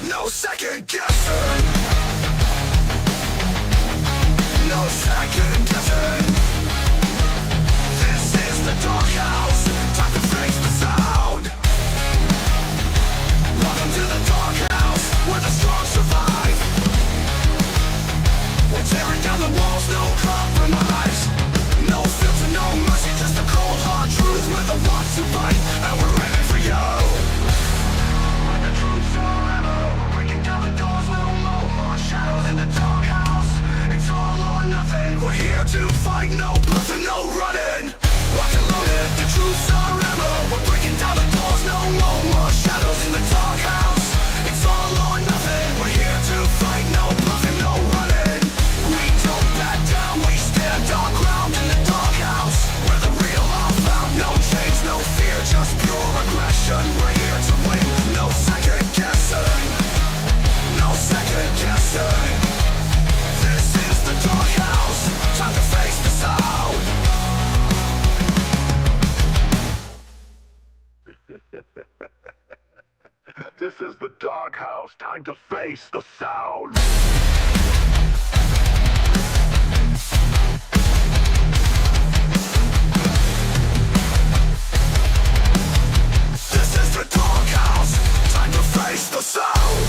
No second guessing. No second guessing. This is the doghouse. Time to face the sound. Welcome to the doghouse, where the strong survive. We're tearing down the walls, no compromise. No filter, no mercy, just a cold hard truth. We're the ones who fight, and we're ready for you. When the troops are ammo, we're breaking down the doors, no more shadows in the doghouse. It's all or nothing, we're here to fight, no bluffing, no running. Locked and loaded, the troops are ammo, we're breaking down the doors, no more shadows in the doghouse. It's all or nothing, we're here to fight, no bluffing, no running. We don't back down, we stand our ground in the doghouse, where the real are found. No change, no fear, just pure aggression. We're here to win, no second guessing. No second guessing. This is the doghouse, time to face the sound. This is the doghouse, time to face the sound. This is the doghouse, time to face the sound.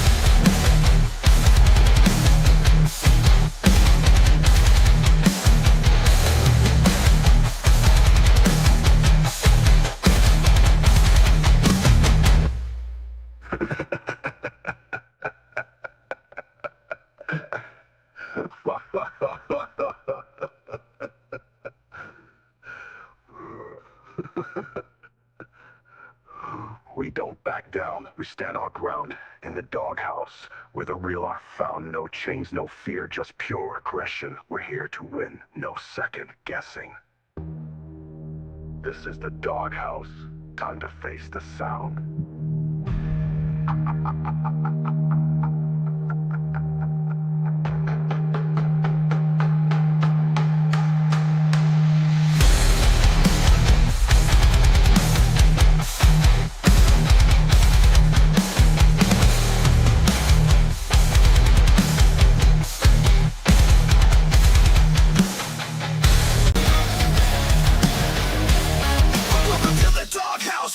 We don't back down, we stand our ground in the doghouse, where the real are found. No chains, no fear, just pure aggression. We're here to win, no second guessing. This is the doghouse, time to face the sound.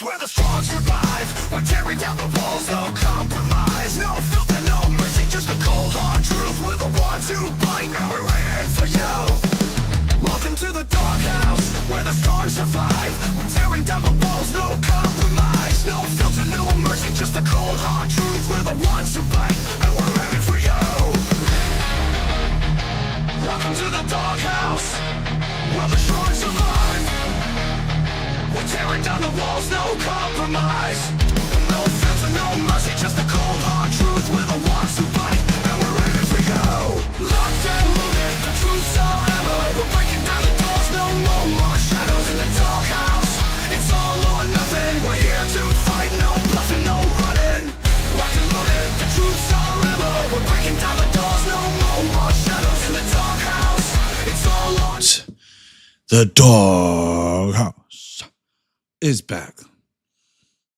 Where the strong survive. We're tearing down the walls, no compromise. No filter, no mercy, just a cold hard truth. We're the ones who bite, and we're waiting for you. Welcome to the doghouse, where the strong survive. We're tearing down the walls, no compromise. No filter, no mercy, just a cold hard truth. We're the ones who bite, and we're ready for you. Welcome to the doghouse, where the strong survive. We're tearing down the walls, no compromise. No filter, no mercy, just a cold hard truth. We're the ones who fight, and we're ready for you. Locked and loaded, the truth's our ammo. We're breaking down the doors, no more shadows in the doghouse. It's all or nothing, we're here to fight, no bluffing, no running. Locked and loaded, the truth's our ammo. We're breaking down the doors, no more shadows in the doghouse. It's all or the doghouse is back.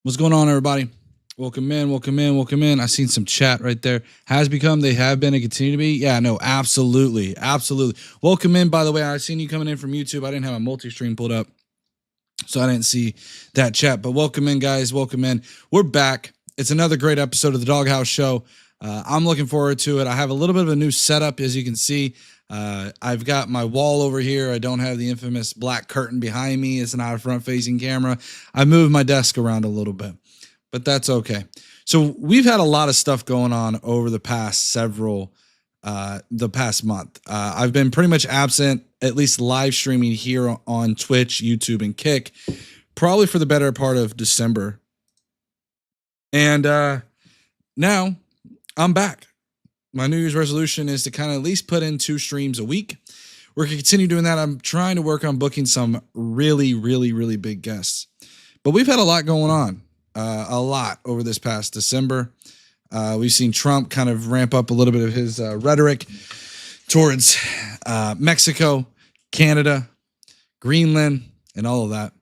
What's going on, everybody? Welcome in, welcome in, welcome in. I seen some chat right there. Has become, they have been, and continue to be. Yeah, no, absolutely, absolutely. Welcome in, by the way. I seen you coming in from YouTube. I didn't have a multi-stream pulled up, so I didn't see that chat. But welcome in, guys. Welcome in. We're back. It's another great episode of the Doghouse Show. I'm looking forward to it. I have a little bit of a new setup, as you can see. I've got my wall over here. I don't have the infamous black curtain behind me. It's not a front-facing camera. I moved my desk around a little bit, but that's okay. So we've had a lot of stuff going on over the past month. I've been pretty much absent, at least live streaming here on Twitch, YouTube, and Kick, probably for the better part of December. And now I'm back. My New Year's resolution is to kind of at least put in 2 streams a week. We're going to continue doing that. I'm trying to work on booking some really, really, really big guests. But we've had a lot going on, a lot over this past December. We've seen Trump kind of ramp up a little bit of his rhetoric towards Mexico, Canada, Greenland, and all of that.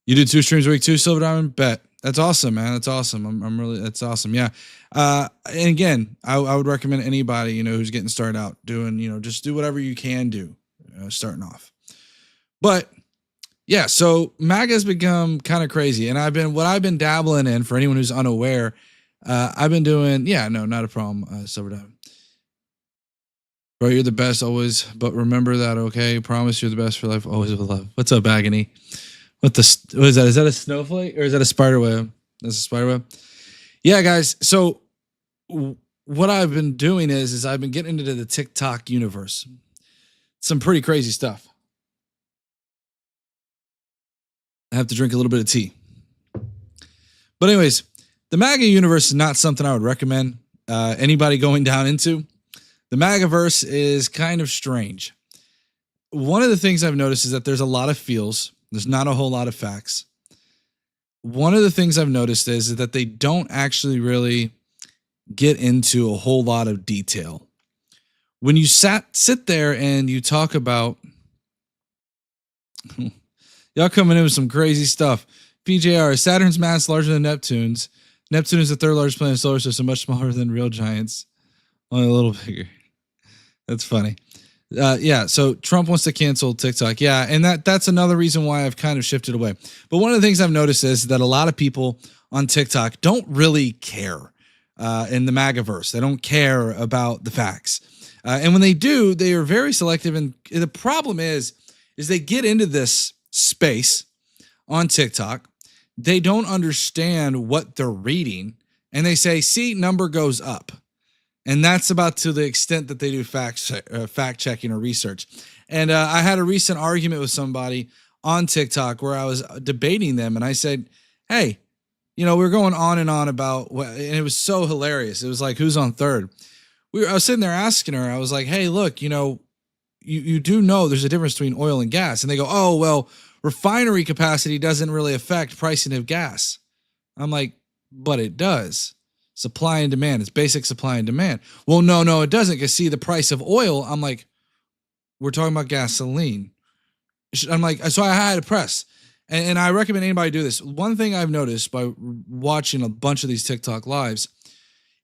You do 2 streams a week too, Silver Diamond? Bet. That's awesome, man. That's awesome. I'm really, that's awesome. Yeah. And again, I would recommend anybody, who's getting started out doing, just do whatever you can do, starting off. But yeah, so MAGA has become kind of crazy. And what I've been dabbling in, for anyone who's unaware, I've been doing, yeah, no, not a problem. Silver Diamond. Bro, you're the best always, but remember that, okay? Promise you're the best for life, always with love. What's up, Agony? What is that? Is that a snowflake or is that a spider web? That's a spider web. Yeah, guys. So what I've been doing is I've been getting into the TikTok universe. Some pretty crazy stuff. I have to drink a little bit of tea. But anyways, the MAGA universe is not something I would recommend anybody going down into. The MAGAverse is kind of strange. One of the things I've noticed is that there's a lot of feels. There's not a whole lot of facts. One of the things I've noticed is that they don't actually really get into a whole lot of detail. When you sit there and you talk about, y'all coming in with some crazy stuff. PJR, Saturn's mass larger than Neptune's. Neptune is the third largest planet in the solar system, much smaller than real giants. Only a little bigger. That's funny. Yeah, so Trump wants to cancel TikTok. Yeah, and that's another reason why I've kind of shifted away. But one of the things I've noticed is that a lot of people on TikTok don't really care in the MAGAverse. They don't care about the facts. And when they do, they are very selective. And the problem is they get into this space on TikTok. They don't understand what they're reading. And they say, see, number goes up. And that's about to the extent that they do fact checking or research. And I had a recent argument with somebody on TikTok where I was debating them. And I said, hey, we were going on and on about what, and it was so hilarious. It was like, who's on third? I was sitting there asking her, I was like, hey, look, you do know there's a difference between oil and gas. And they go, oh, well, refinery capacity doesn't really affect pricing of gas. I'm like, but it does. Supply and demand. It's basic supply and demand. Well, no, it doesn't. Because see, the price of oil, I'm like, we're talking about gasoline. I'm like, so I had to press. And I recommend anybody do this. One thing I've noticed by watching a bunch of these TikTok lives,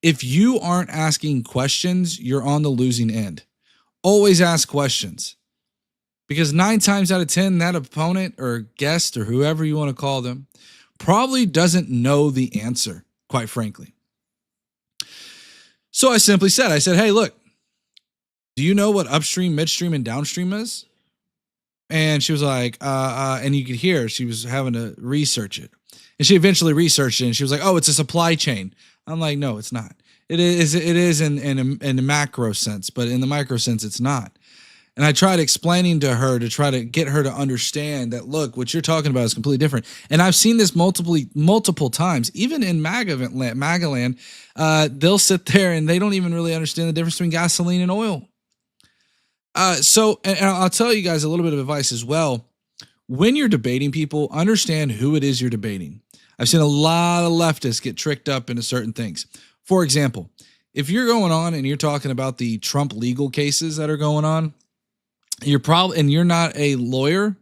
if you aren't asking questions, you're on the losing end. Always ask questions. Because 9 times out of 10, that opponent or guest or whoever you want to call them probably doesn't know the answer, quite frankly. So I simply said, hey, look, do you know what upstream, midstream, and downstream is? And she was like, and you could hear she was having to research it. And she eventually researched it and she was like, oh, it's a supply chain. I'm like, no, it's not. It is in a macro sense, but in the micro sense, it's not. And I tried explaining to her to try to get her to understand that, look, what you're talking about is completely different. And I've seen this multiple times, even in MAGA land. They'll sit there and they don't even really understand the difference between gasoline and oil. So I'll tell you guys a little bit of advice as well. When you're debating people, understand who it is you're debating. I've seen a lot of leftists get tricked up into certain things. For example, if you're going on and you're talking about the Trump legal cases that are going on, you're not a lawyer,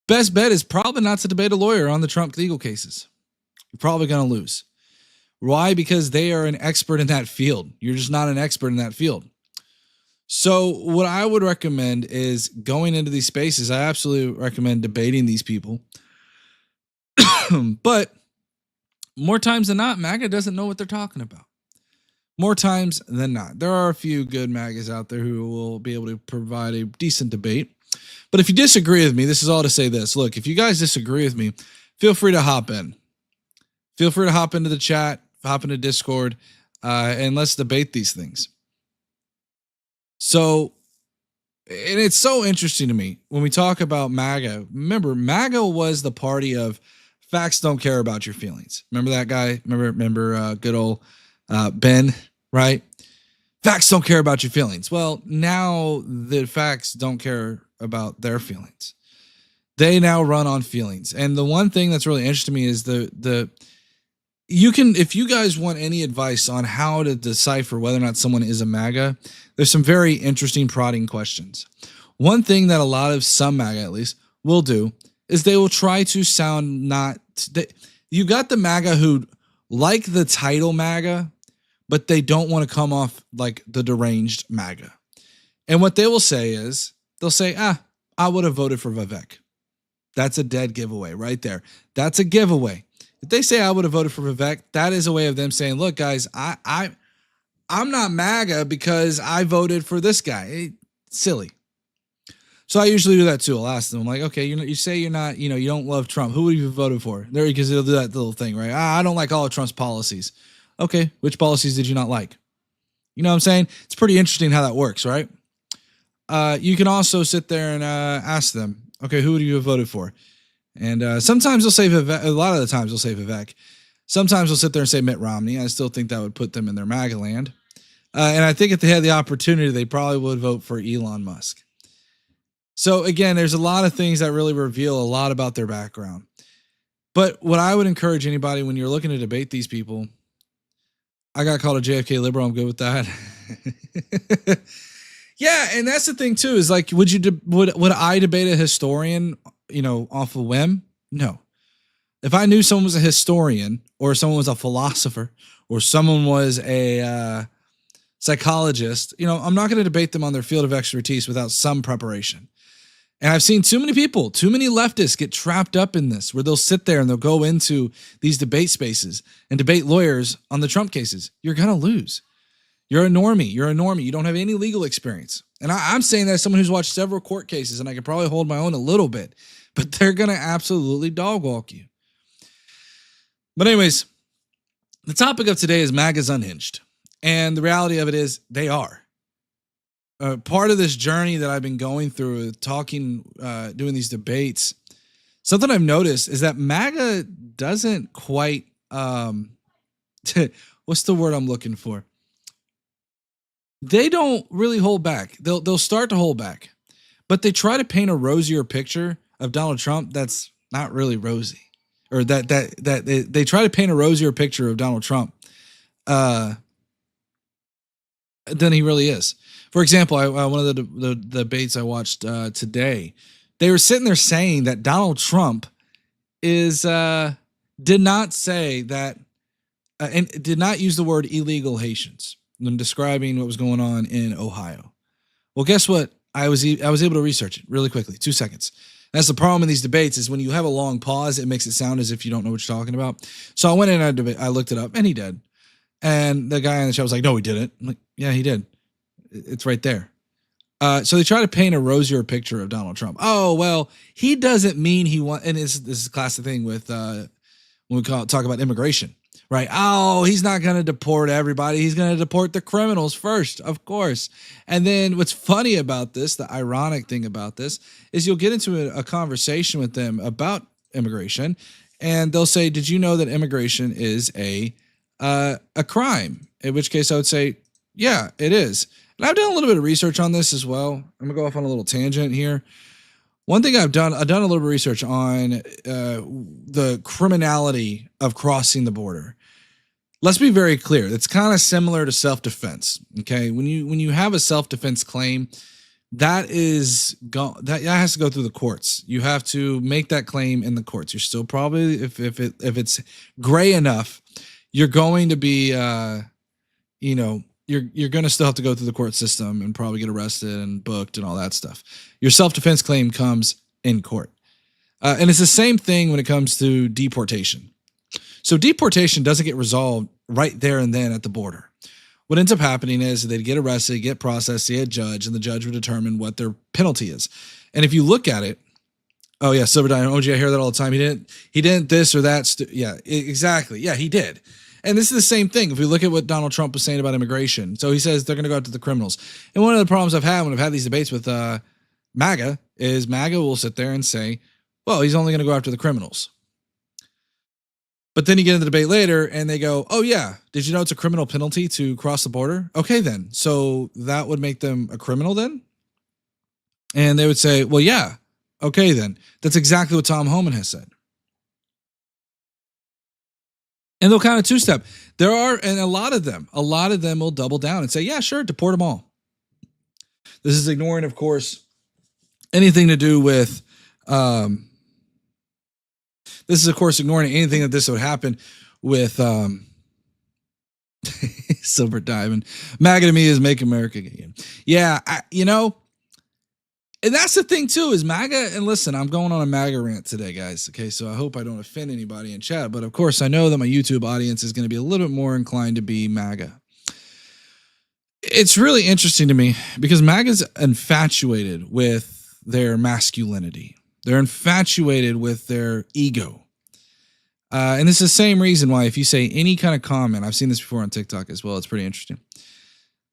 best bet is probably not to debate a lawyer on the Trump legal cases. You're probably going to lose. Why? Because they are an expert in that field. You're just not an expert in that field. So what I would recommend is going into these spaces. I absolutely recommend debating these people. But more times than not, MAGA doesn't know what they're talking about. More times than not. There are a few good MAGAs out there who will be able to provide a decent debate. But if you disagree with me, this is all to say this. Look, if you guys disagree with me, feel free to hop in. Feel free to hop into the chat, hop into Discord, and let's debate these things. So, and it's so interesting to me when we talk about MAGA. Remember, MAGA was the party of facts don't care about your feelings. Remember that guy? Remember good old Ben, right? Facts don't care about your feelings. Well, now the facts don't care about their feelings. They now run on feelings. And the one thing that's really interesting to me is if you guys want any advice on how to decipher whether or not someone is a MAGA, there's some very interesting prodding questions. One thing that a lot of some MAGA, at least, will do is they will try to sound You got the MAGA who like the title MAGA, but they don't want to come off like the deranged MAGA. And what they will say is, they'll say, I would have voted for Vivek. That's a dead giveaway right there. That's a giveaway. If they say I would have voted for Vivek, that is a way of them saying, look, guys, I'm not MAGA because I voted for this guy. Silly. So I usually do that too. I'll ask them, I'm like, okay, you say you're not, you don't love Trump. Who would you have voted for? There, because they'll do that little thing, right? I don't like all of Trump's policies. Okay, which policies did you not like? You know what I'm saying? It's pretty interesting how that works, right? You can also sit there and ask them, okay, who would you have voted for? And sometimes they'll say Vivek. A lot of the times they'll say Vivek. Sometimes they'll sit there and say Mitt Romney. I still think that would put them in their MAGA land. And I think if they had the opportunity, they probably would vote for Elon Musk. So again, there's a lot of things that really reveal a lot about their background. But what I would encourage anybody when you're looking to debate these people, I got called a JFK liberal. I'm good with that. Yeah, and that's the thing too. Is like, would I debate a historian, off a whim? No. If I knew someone was a historian, or someone was a philosopher, or someone was a psychologist, I'm not going to debate them on their field of expertise without some preparation. And I've seen too many people, too many leftists get trapped up in this, where they'll sit there and they'll go into these debate spaces and debate lawyers on the Trump cases. You're going to lose. You're a normie. You don't have any legal experience. And I'm saying that as someone who's watched several court cases, and I could probably hold my own a little bit, but they're going to absolutely dog walk you. But anyways, the topic of today is MAGA's unhinged. And the reality of it is they are. Part of this journey that I've been going through, talking, doing these debates, something I've noticed is that MAGA doesn't quite, what's the word I'm looking for? They don't really hold back. They'll start to hold back, but they try to paint a rosier picture of Donald Trump that's not really rosy, or that they try to paint a rosier picture of Donald Trump than he really is. For example, one of the debates I watched today, they were sitting there saying that Donald Trump did not say that and did not use the word illegal Haitians when describing what was going on in Ohio. Well, guess what? I was able to research it really quickly, 2 seconds. That's the problem in these debates, is when you have a long pause, it makes it sound as if you don't know what you're talking about. So I went in and I looked it up, and he did. And the guy on the show was like, no, he didn't. I'm like, yeah, he did. It's right there. So they try to paint a rosier picture of Donald Trump. Oh, well, he doesn't mean he wants, and this is a classic thing with when we talk about immigration, right? Oh, he's not going to deport everybody. He's going to deport the criminals first, of course. And then what's funny about this, the ironic thing about this, is you'll get into a conversation with them about immigration, and they'll say, did you know that immigration is a crime? In which case I would say, yeah, it is. And I've done a little bit of research on this as well. I'm gonna go off on a little tangent here. One thing I've done a little bit of research on the criminality of crossing the border. Let's be very clear. It's kind of similar to self-defense. Okay, when you have a self-defense claim, that has to go through the courts. You have to make that claim in the courts. You're still probably, if it's gray enough, you're going to be you're going to still have to go through the court system and probably get arrested and booked and all that stuff. Your self-defense claim comes in court. And it's the same thing when it comes to deportation. So deportation doesn't get resolved right there and then at the border. What ends up happening is they'd get arrested, get processed, see a judge, and the judge would determine what their penalty is. And if you look at it, oh yeah, Silver Diamond, OG, I hear that all the time. He didn't this or that. Yeah, exactly. Yeah, he did. And this is the same thing. If we look at what Donald Trump was saying about immigration, so he says they're going to go after the criminals. And one of the problems I've had when I've had these debates with MAGA is MAGA will sit there and say, well, he's only going to go after the criminals. But then you get into the debate later and they go, oh yeah, did you know it's a criminal penalty to cross the border? Okay then. So that would make them a criminal then? And they would say, well, yeah. Okay then. That's exactly what Tom Homan has said. And they'll kind of two-step. And a lot of them will double down and say, yeah, sure, deport them all. This is ignoring, of course, anything to do with the This is, of course, ignoring anything that this would happen with Silver Diamond. MAGA to me is Make America Again. Yeah, and that's the thing too, is MAGA, and listen, I'm going on a MAGA rant today, guys. Okay, so I hope I don't offend anybody in chat, but of course I know that my YouTube audience is going to be a little bit more inclined to be MAGA. It's really interesting to me because MAGA's infatuated with their masculinity. They're infatuated with their ego. And this is the same reason why if you say any kind of comment, I've seen this before on TikTok as well, it's pretty interesting.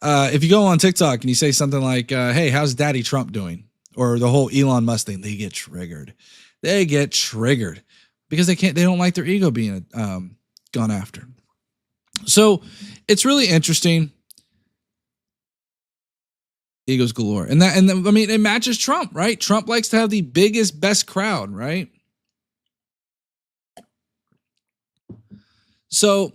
If you go on TikTok and you say something like, hey, how's Daddy Trump doing? Or the whole Elon Musk thing, they get triggered. They get triggered because they don't like their ego being gone after. So it's really interesting. Egos galore. I mean, it matches Trump, right? Trump likes to have the biggest, best crowd, right? So,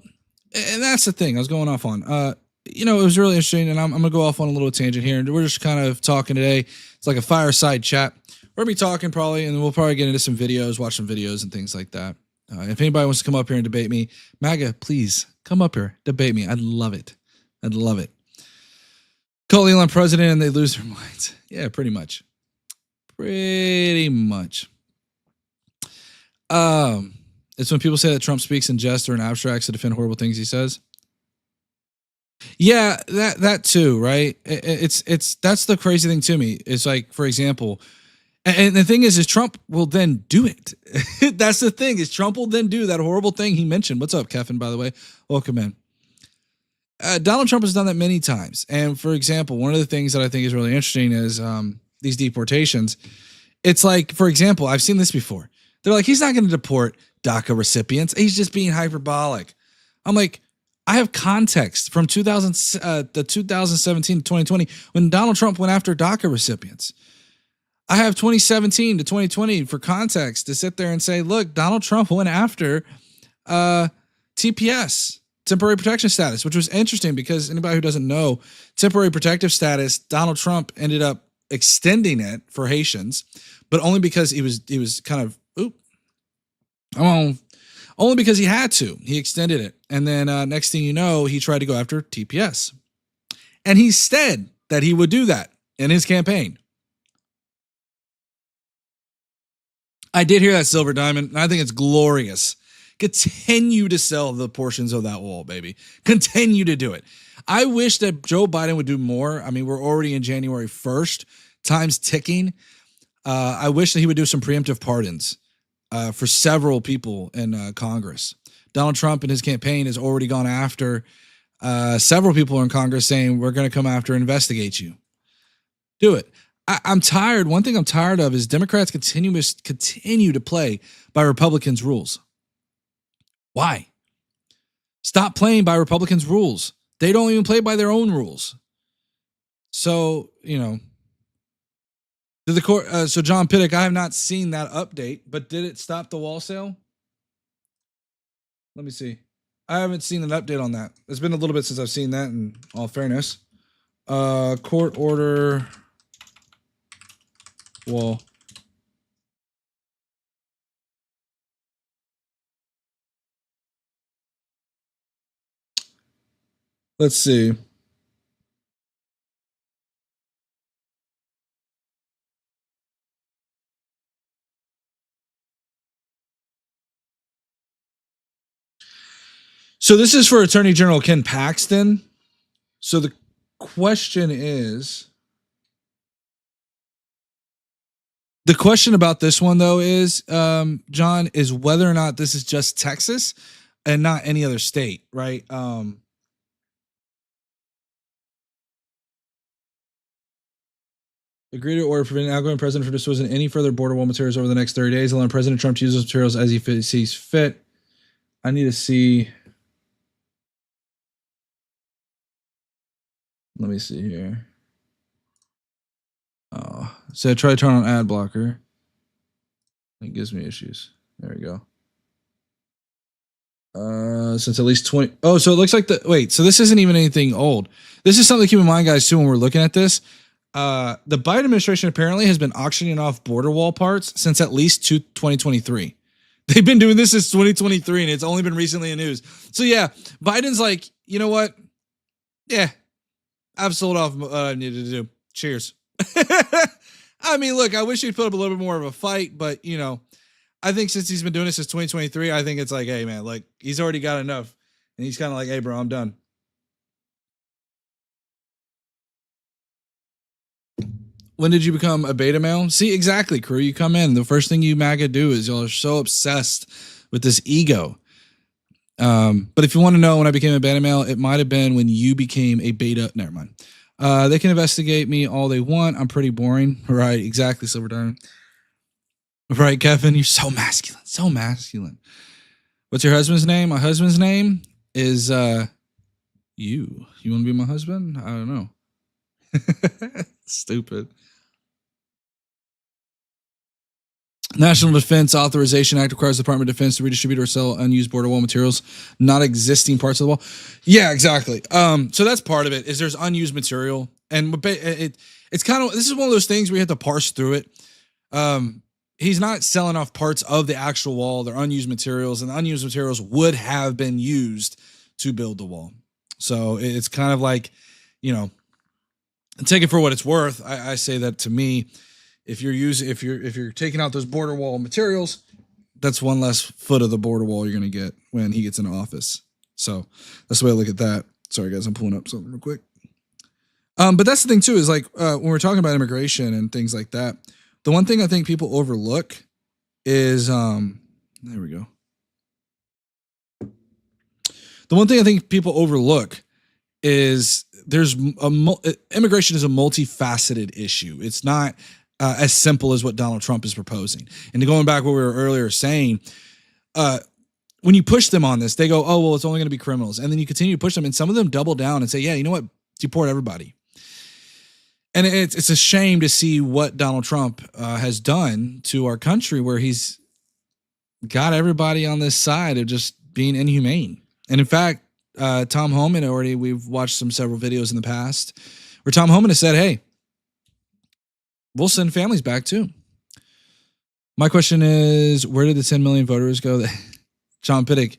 and that's the thing I was going off on. It was really interesting, and I'm going to go off on a little tangent here, and we're just kind of talking today. It's like a fireside chat. We're going to be talking probably, and we'll probably get into some videos, watch some videos and things like that. If anybody wants to come up here and debate me, MAGA, please come up here, debate me. I'd love it. I'd love it. Call Elon president and they lose their minds. Yeah, pretty much. Pretty much. It's when people say that Trump speaks in jest or in abstracts to defend horrible things he says. Yeah, that too, right? It's that's the crazy thing to me. It's like, for example, and the thing is Trump will then do it. That's the thing, is Trump will then do that horrible thing he mentioned. What's up, Kevin, by the way? Welcome in. Donald Trump has done that many times. And for example, one of the things that I think is really interesting is these deportations. It's like, for example, I've seen this before. They're like, he's not going to deport DACA recipients. He's just being hyperbolic. I'm like, I have context from 2017 to 2020 when Donald Trump went after DACA recipients. I have 2017 to 2020 for context to sit there and say, look, Donald Trump went after TPS, temporary protection status, which was interesting because anybody who doesn't know, temporary protective status, Donald Trump ended up extending it for Haitians, but only because he was kind of, only because he had to. He extended it. And then next thing you know, he tried to go after TPS. And he said that he would do that in his campaign. I did hear that, Silver Diamond, and I think it's glorious. Continue to sell the portions of that wall, baby. Continue to do it. I wish that Joe Biden would do more. I mean, we're already in January 1st. Time's ticking. I wish that he would do some preemptive pardons for several people in Congress. Donald Trump and his campaign has already gone after several people in Congress saying, we're going to come after and investigate you. Do it. I'm tired. One thing I'm tired of is Democrats continue to play by Republicans' rules. Why? Stop playing by Republicans' rules. They don't even play by their own rules. So, did the court? So John Piddock, I have not seen that update, but did it stop the wall sale? Let me see. I haven't seen an update on that. It's been a little bit since I've seen that, in all fairness. Court order wall. Let's see. So this is for Attorney General Ken Paxton. So the question about this one, though, is, John, is whether or not this is just Texas and not any other state, right? Agree to order preventing outgoing president from disposing any further border wall materials over the next 30 days, allowing President Trump to use those materials as he sees fit. I need to see. Let me see here. Oh, so I try to turn on ad blocker. It gives me issues. There we go. Since at least 20. Oh, so it looks like so this isn't even anything old. This is something to keep in mind, guys, too, when we're looking at this. The Biden administration apparently has been auctioning off border wall parts since at least 2023. They've been doing this since 2023, and it's only been recently in news. So yeah, Biden's like, you know what? Yeah, I've sold off what I needed to do. Cheers. I mean, look, I wish he'd put up a little bit more of a fight, but you know, I think since he's been doing this since 2023, I think it's like, hey man, like he's already got enough, and he's kind of like, hey bro, I'm done. When did you become a beta male? See, exactly, crew. You come in. The first thing you MAGA do is y'all are so obsessed with this ego. But if you want to know when I became a beta male, it might have been when you became a beta. Never mind. They can investigate me all they want. I'm pretty boring. Right, exactly, Silver Diamond. Right, Kevin? You're so masculine. So masculine. What's your husband's name? My husband's name is you. You want to be my husband? I don't know. Stupid. National Defense Authorization Act requires the Department of Defense to redistribute or sell unused border wall materials, not existing parts of the wall. Yeah, exactly. So that's part of it. Is there's unused material, and it's kind of, this is one of those things where you have to parse through it. He's not selling off parts of the actual wall. They're unused materials, and the unused materials would have been used to build the wall. So it's kind of like, you know, take it for what it's worth. I say that to me. If you're taking out those border wall materials, that's one less foot of the border wall you're going to get when he gets into office. So that's the way I look at that. Sorry guys, I'm pulling up something real quick. But that's the thing too, is like when we're talking about immigration and things like that, the one thing I think people overlook is there we go. The one thing I think people overlook is immigration is a multifaceted issue. It's not as simple as what Donald Trump is proposing. And going back what we were earlier saying, when you push them on this, they go, oh, well, it's only going to be criminals. And then you continue to push them, and some of them double down and say, yeah, you know what? Deport everybody. And it's a shame to see what Donald Trump has done to our country, where he's got everybody on this side of just being inhumane. And in fact, Tom Homan we've watched several videos in the past where Tom Homan has said, hey, we'll send families back too. My question is, where did the 10 million voters go? John Piddick,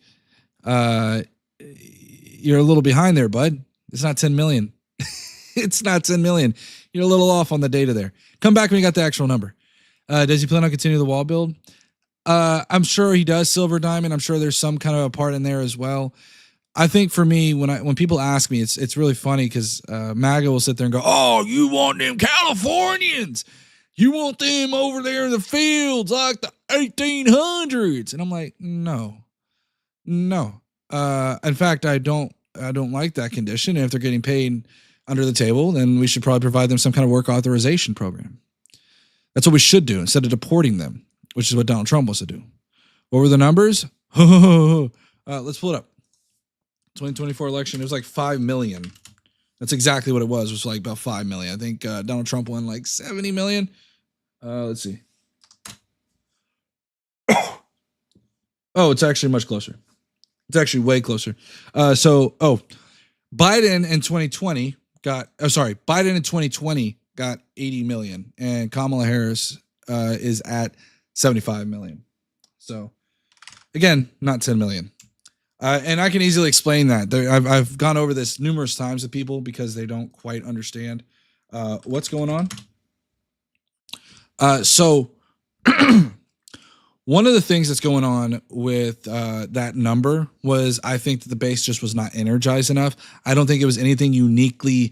you're a little behind there, bud. It's not 10 million. It's not 10 million. You're a little off on the data there. Come back when you got the actual number. Does he plan on continuing the wall build? I'm sure he does, Silver Diamond. I'm sure there's some kind of a part in there as well. I think for me, when people ask me, it's really funny because MAGA will sit there and go, oh, you want them Californians. You want them over there in the fields like the 1800s. And I'm like, no. In fact, I don't like that condition. And if they're getting paid under the table, then we should probably provide them some kind of work authorization program. That's what we should do instead of deporting them, which is what Donald Trump wants to do. What were the numbers? Let's pull it up. 2024 election, it was like 5 million. That's exactly what it was. It was like about 5 million. I think Donald Trump won like 70 million. Let's see. Oh, it's actually much closer. It's actually way closer. Biden in 2020 got 80 million, and Kamala Harris is at 75 million. So again, not 10 million. And I can easily explain that. I've gone over this numerous times with people because they don't quite understand what's going on. So one of the things that's going on with that number was I think that the base just was not energized enough. I don't think it was anything uniquely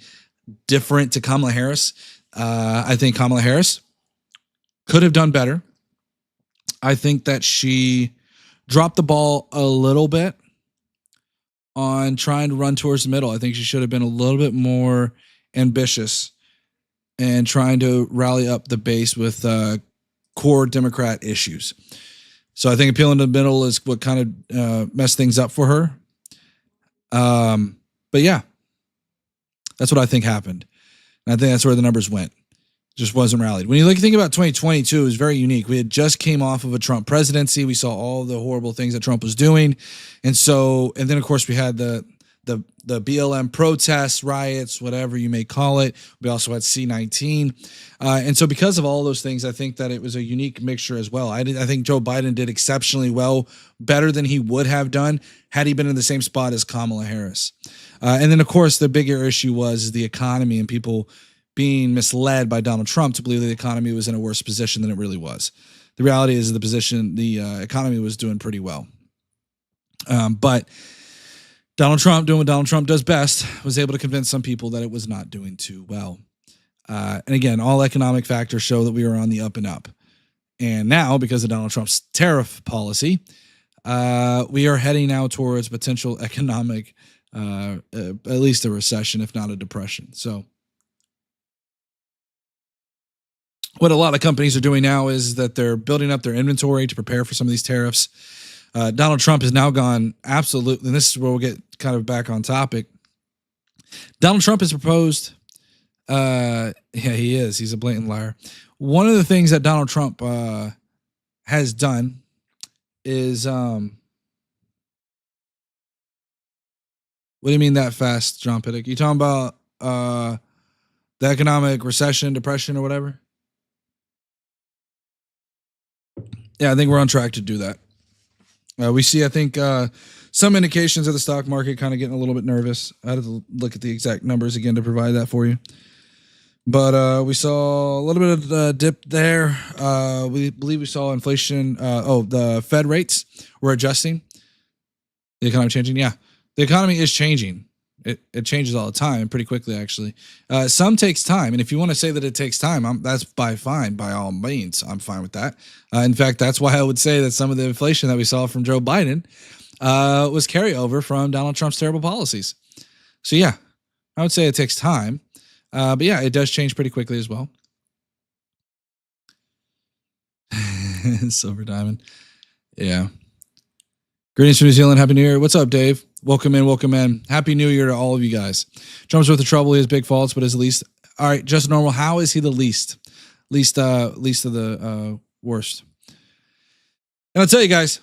different to Kamala Harris. I think Kamala Harris could have done better. I think that she dropped the ball a little bit on trying to run towards the middle. I think she should have been a little bit more ambitious and trying to rally up the base with core Democrat issues. So I think appealing to the middle is what kind of messed things up for her. But yeah, that's what I think happened. And I think that's where the numbers went. Just wasn't rallied. When you think about 2022, it was very unique. We had just came off of a Trump presidency. We saw all the horrible things that Trump was doing. And then of course we had the the BLM protests, riots, whatever you may call it. We also had C-19. And so because of all those things, I think that it was a unique mixture as well. I think Joe Biden did exceptionally well, better than he would have done had he been in the same spot as Kamala Harris. And then, of course, the bigger issue was the economy and people being misled by Donald Trump to believe the economy was in a worse position than it really was. The reality is the economy was doing pretty well. But Donald Trump, doing what Donald Trump does best, was able to convince some people that it was not doing too well. And again, all economic factors show that we are on the up and up. And now, because of Donald Trump's tariff policy, we are heading now towards potential economic, at least a recession, if not a depression. So what a lot of companies are doing now is that they're building up their inventory to prepare for some of these tariffs. Donald Trump has now gone absolutely, and this is where we'll get kind of back on topic. Donald Trump has proposed, yeah, he is. He's a blatant liar. One of the things that Donald Trump has done is, what do you mean that fast, John Piddock? You talking about the economic recession, depression, or whatever? Yeah, I think we're on track to do that. We see, I think, some indications of the stock market kind of getting a little bit nervous. I had to look at the exact numbers again to provide that for you. But we saw a little bit of a dip there. We believe we saw inflation. The Fed rates were adjusting. The economy changing. Yeah, the economy is changing. It changes all the time, pretty quickly, actually. Some takes time, and if you want to say that it takes time, that's fine. By all means, I'm fine with that. In fact, that's why I would say that some of the inflation that we saw from Joe Biden was carryover from Donald Trump's terrible policies. So yeah, I would say it takes time, but yeah, it does change pretty quickly as well. Silver Diamond, yeah. Greetings from New Zealand. Happy New Year. What's up, Dave? Welcome in. Happy New Year to all of you guys. Trump's worth the trouble. He has big faults, but is the least. All right, just normal. How is he the least? Least of the worst. And I'll tell you guys,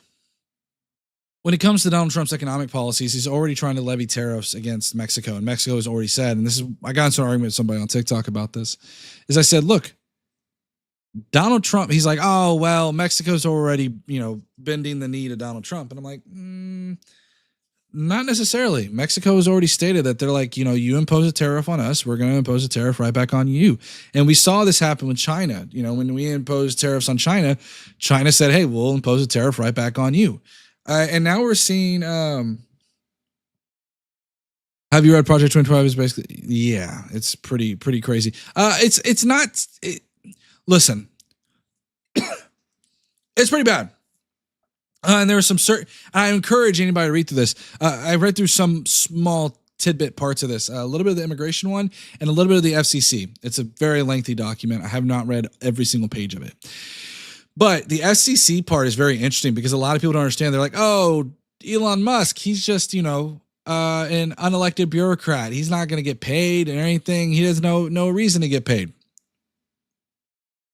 when it comes to Donald Trump's economic policies, he's already trying to levy tariffs against Mexico. And Mexico has already said, and this is, I got into an argument with somebody on TikTok about this, is I said, look, Donald Trump, he's like, oh, well, Mexico's already, bending the knee to Donald Trump. And I'm like, not necessarily. Mexico has already stated that they're like, you impose a tariff on us, we're going to impose a tariff right back on you. And we saw this happen with China. When we imposed tariffs on China, China said, hey, we'll impose a tariff right back on you. And now we're seeing, have you read Project 25? Is basically, yeah, it's pretty crazy. It's not, listen, it's pretty bad. And there are some certain, I encourage anybody to read through this. I read through some small tidbit parts of this, a little bit of the immigration one and a little bit of the FCC. It's a very lengthy document. I have not read every single page of it. But the FCC part is very interesting because a lot of people don't understand. They're like, oh, Elon Musk, he's just, an unelected bureaucrat. He's not going to get paid or anything. He has no reason to get paid.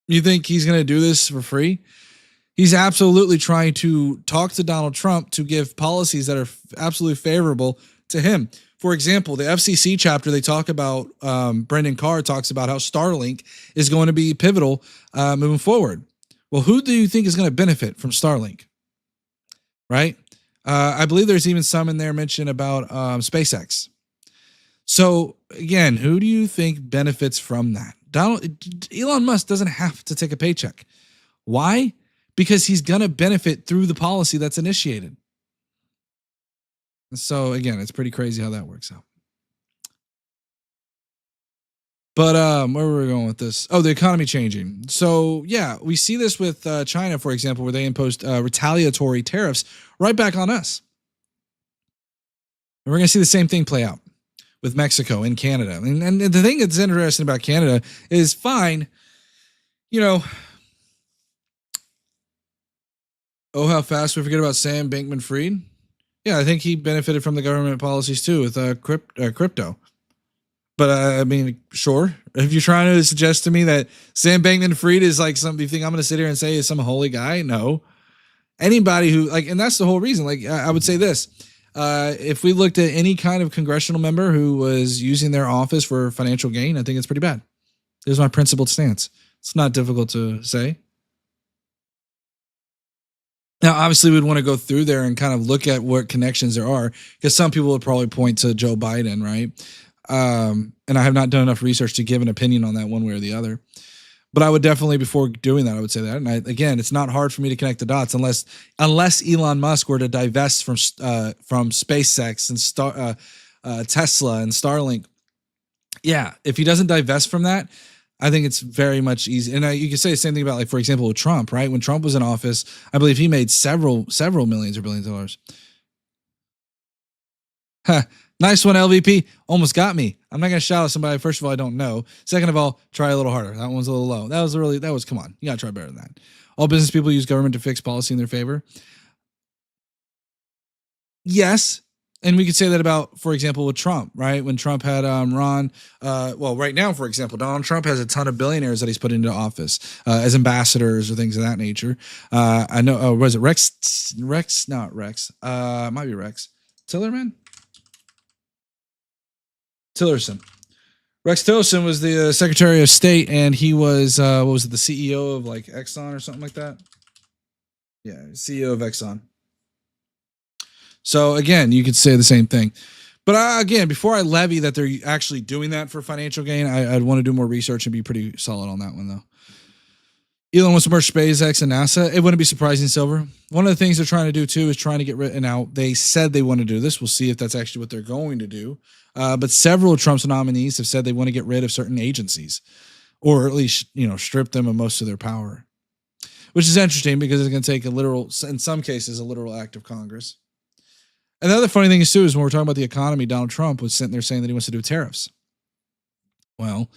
You think he's going to do this for free? He's absolutely trying to talk to Donald Trump to give policies that are absolutely favorable to him. For example, the FCC chapter, they talk about, Brendan Carr talks about how Starlink is going to be pivotal moving forward. Well, who do you think is going to benefit from Starlink? Right? I believe there's even some in there mentioned about SpaceX. So again, who do you think benefits from that? Elon Musk doesn't have to take a paycheck. Why? Because he's going to benefit through the policy that's initiated. So again, it's pretty crazy how that works out. But where were we going with this? Oh, the economy changing. So yeah, we see this with China, for example, where they imposed retaliatory tariffs right back on us. And we're going to see the same thing play out with Mexico and Canada. And the thing that's interesting about Canada is fine, oh, how fast we forget about Sam Bankman-Fried. Yeah, I think he benefited from the government policies too with crypto. But sure. If you're trying to suggest to me that Sam Bankman-Fried is like something you think I'm going to sit here and say is some holy guy, no. Anybody who and that's the whole reason. I would say this. If we looked at any kind of congressional member who was using their office for financial gain, I think it's pretty bad. Here's my principled stance. It's not difficult to say. Now, obviously, we'd want to go through there and kind of look at what connections there are, because some people would probably point to Joe Biden, right? And I have not done enough research to give an opinion on that one way or the other. But I would definitely, before doing that, I would say that. And again, it's not hard for me to connect the dots unless Elon Musk were to divest from SpaceX and Tesla and Starlink. Yeah, if he doesn't divest from that, I think it's very much easy. And you can say the same thing about, like, for example, with Trump, right? When Trump was in office, I believe he made several millions or billions of dollars. Huh. Nice one, LVP. Almost got me. I'm not going to shout at somebody. First of all, I don't know. Second of all, try a little harder. That one's a little low. Come on. You got to try better than that. All business people use government to fix policy in their favor. Yes. And we could say that about, for example, with Trump, right? When Trump had right now, for example, Donald Trump has a ton of billionaires that he's put into office as ambassadors or things of that nature. I know, was it Rex? Not Rex. It might be Rex. Tillerson. Rex Tillerson was the Secretary of State, and he was, the CEO of, like, Exxon or something like that? Yeah, CEO of Exxon. So again, you could say the same thing. But again, before I levy that they're actually doing that for financial gain, I'd want to do more research and be pretty solid on that one, though. Elon wants to merge SpaceX and NASA. It wouldn't be surprising, Silver. One of the things they're trying to do, too, is trying to get rid. Now, they said they want to do this. We'll see if that's actually what they're going to do. But several of Trump's nominees have said they want to get rid of certain agencies, or at least, strip them of most of their power, which is interesting because it's going to take in some cases, a literal act of Congress. And the other funny thing is, too, is when we're talking about the economy, Donald Trump was sitting there saying that he wants to do tariffs. Well,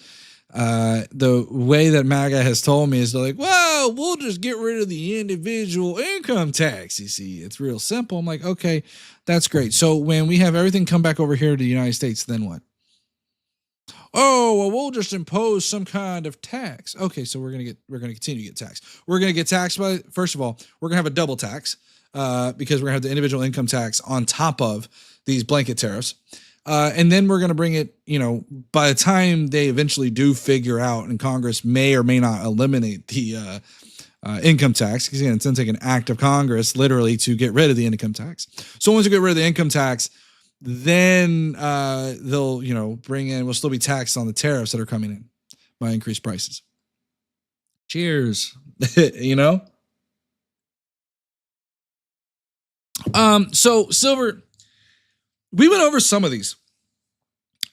the way that MAGA has told me is they're like, well, we'll just get rid of the individual income tax. You see, it's real simple. I'm like, okay, that's great. So when we have everything come back over here to the United States, then what? Oh, well, we'll just impose some kind of tax. Okay, so we're gonna continue to get taxed. We're gonna get taxed by, first of all, we're gonna have a double tax. Because we're going to have the individual income tax on top of these blanket tariffs. And then we're going to bring it, by the time they eventually do figure out, and Congress may or may not eliminate the income tax, because again, it's going to take an act of Congress literally to get rid of the income tax. So once you get rid of the income tax, then they'll, we'll still be taxed on the tariffs that are coming in by increased prices. Cheers. So Silver, we went over some of these.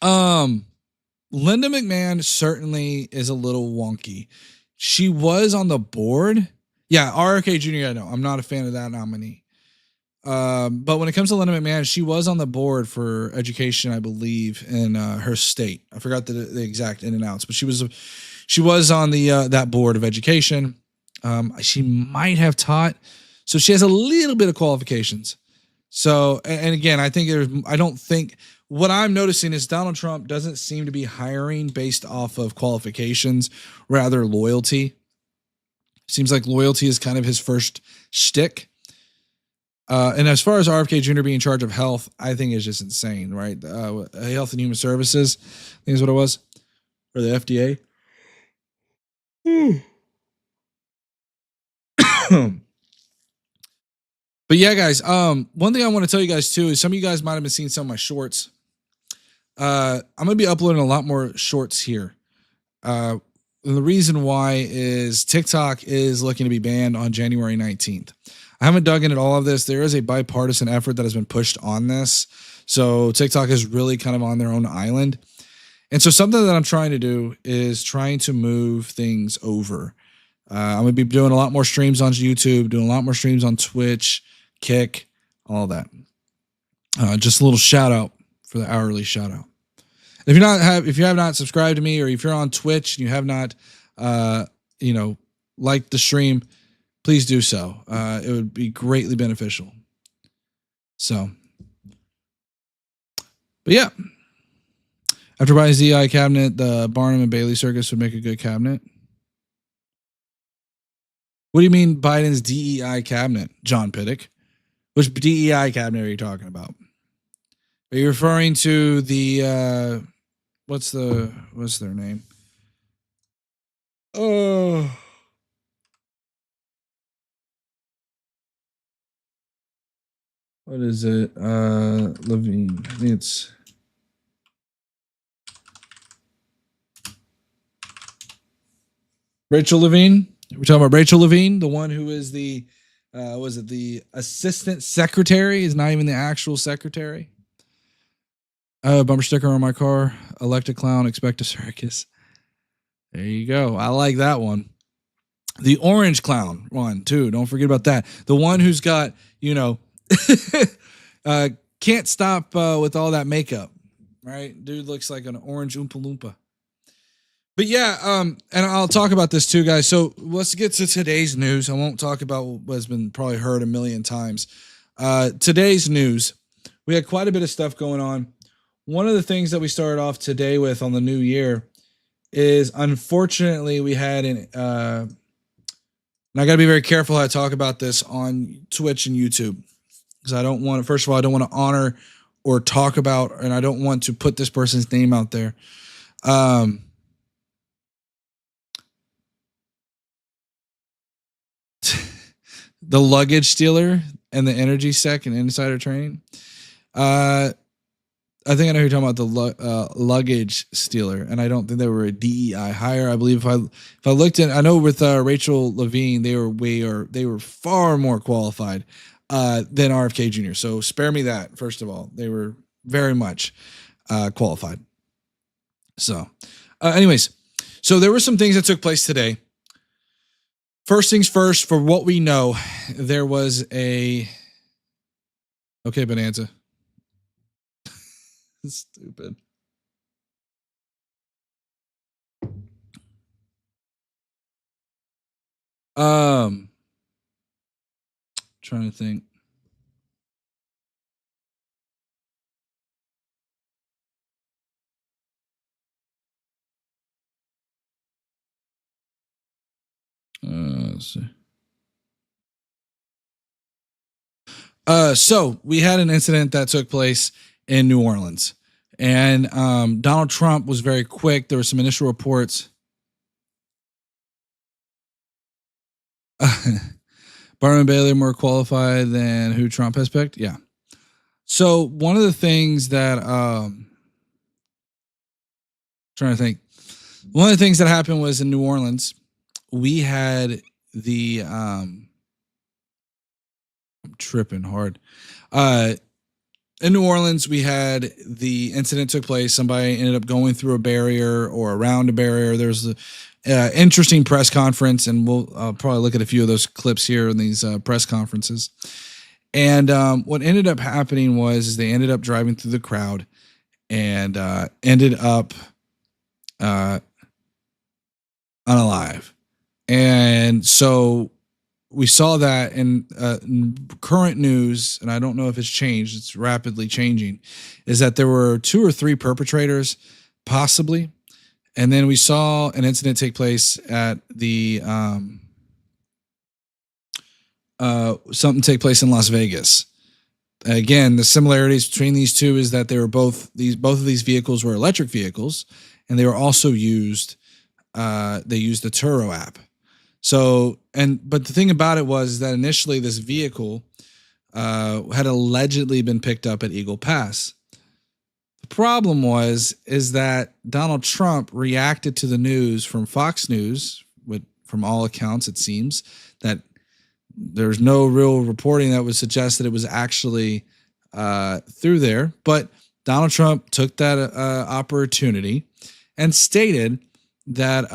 Linda McMahon certainly is a little wonky. She was on the board. Yeah, RFK Jr. I know. I'm not a fan of that nominee. But when it comes to Linda McMahon, she was on the board for education, I believe, in her state. I forgot the exact in and outs, but she was on the that board of education. She might have taught. So she has a little bit of qualifications. So, and again, I don't think what I'm noticing is Donald Trump doesn't seem to be hiring based off of qualifications, rather loyalty. Seems like loyalty is kind of his first shtick. And as far as RFK Jr. being in charge of health, I think it's just insane, right? Health and Human Services, I think is what it was, or the FDA. But yeah, guys, one thing I want to tell you guys too is some of you guys might have been seeing some of my shorts. I'm going to be uploading a lot more shorts here. And the reason why is TikTok is looking to be banned on January 19th. I haven't dug into all of this. There is a bipartisan effort that has been pushed on this. So TikTok is really kind of on their own island. And so something that I'm trying to do is trying to move things over. I'm going to be doing a lot more streams on YouTube, doing a lot more streams on Twitch, Kick, all that. Just a little shout out for the hourly shout out. If you have not subscribed to me, or if you're on Twitch and you have not, liked the stream, please do so. It would be greatly beneficial. So, but yeah, after buying ZI cabinet, the Barnum and Bailey circus would make a good cabinet. What do you mean Biden's DEI cabinet, John Piddock? Which DEI cabinet are you talking about? Are you referring to the what's their name? Oh, what is it? Levine. I think it's Rachel Levine. We're talking about Rachel Levine, the one who is the was it the assistant secretary? Is not even the actual secretary. Bumper sticker on my car. Elect a clown, expect a circus. There you go. I like that one. The orange clown one too. Don't forget about that. The one who's got, can't stop with all that makeup, right? Dude looks like an orange Oompa Loompa. But yeah, and I'll talk about this too, guys. So let's get to today's news. I won't talk about what has been probably heard a million times. Today's news, we had quite a bit of stuff going on. One of the things that we started off today with on the new year is, unfortunately, we had and I got to be very careful how I talk about this on Twitch and YouTube, because I don't want to, first of all, I don't want to honor or talk about, and I don't want to put this person's name out there. The luggage stealer and the energy sec and insider trading. I think I know who you're talking about, the luggage stealer, and I don't think they were a DEI hire. I believe if I looked at, I know with Rachel Levine, they were far more qualified than RFK Jr. So spare me that. First of all, they were very much qualified. So, anyways, so there were some things that took place today. First things first, for what we know, there was okay, Bonanza. Stupid. Trying to think. Let's see. So we had an incident that took place in New Orleans, and Donald Trump was very quick. There were some initial reports. Barnum Bailey more qualified than who Trump has picked. Yeah. So one of the things that trying to think, one of the things that happened was in New Orleans, we had the I'm tripping hard. In New Orleans, we had the incident took place. Somebody ended up going through a barrier or around a barrier. There's an interesting press conference, and we'll probably look at a few of those clips here in these press conferences. And what ended up happening was they ended up driving through the crowd and ended up unalive. And so we saw that in current news, and I don't know if it's changed, it's rapidly changing, is that there were 2 or 3 perpetrators, possibly. And then we saw an incident take place at the something take place in Las Vegas. Again, the similarities between these two is that they were both of these vehicles were electric vehicles, and they were also used. They used the Turo app. So, but the thing about it was that initially this vehicle had allegedly been picked up at Eagle Pass. The problem is that Donald Trump reacted to the news from Fox News, from all accounts, it seems that there's no real reporting that would suggest that it was actually through there. But Donald Trump took that opportunity and stated that,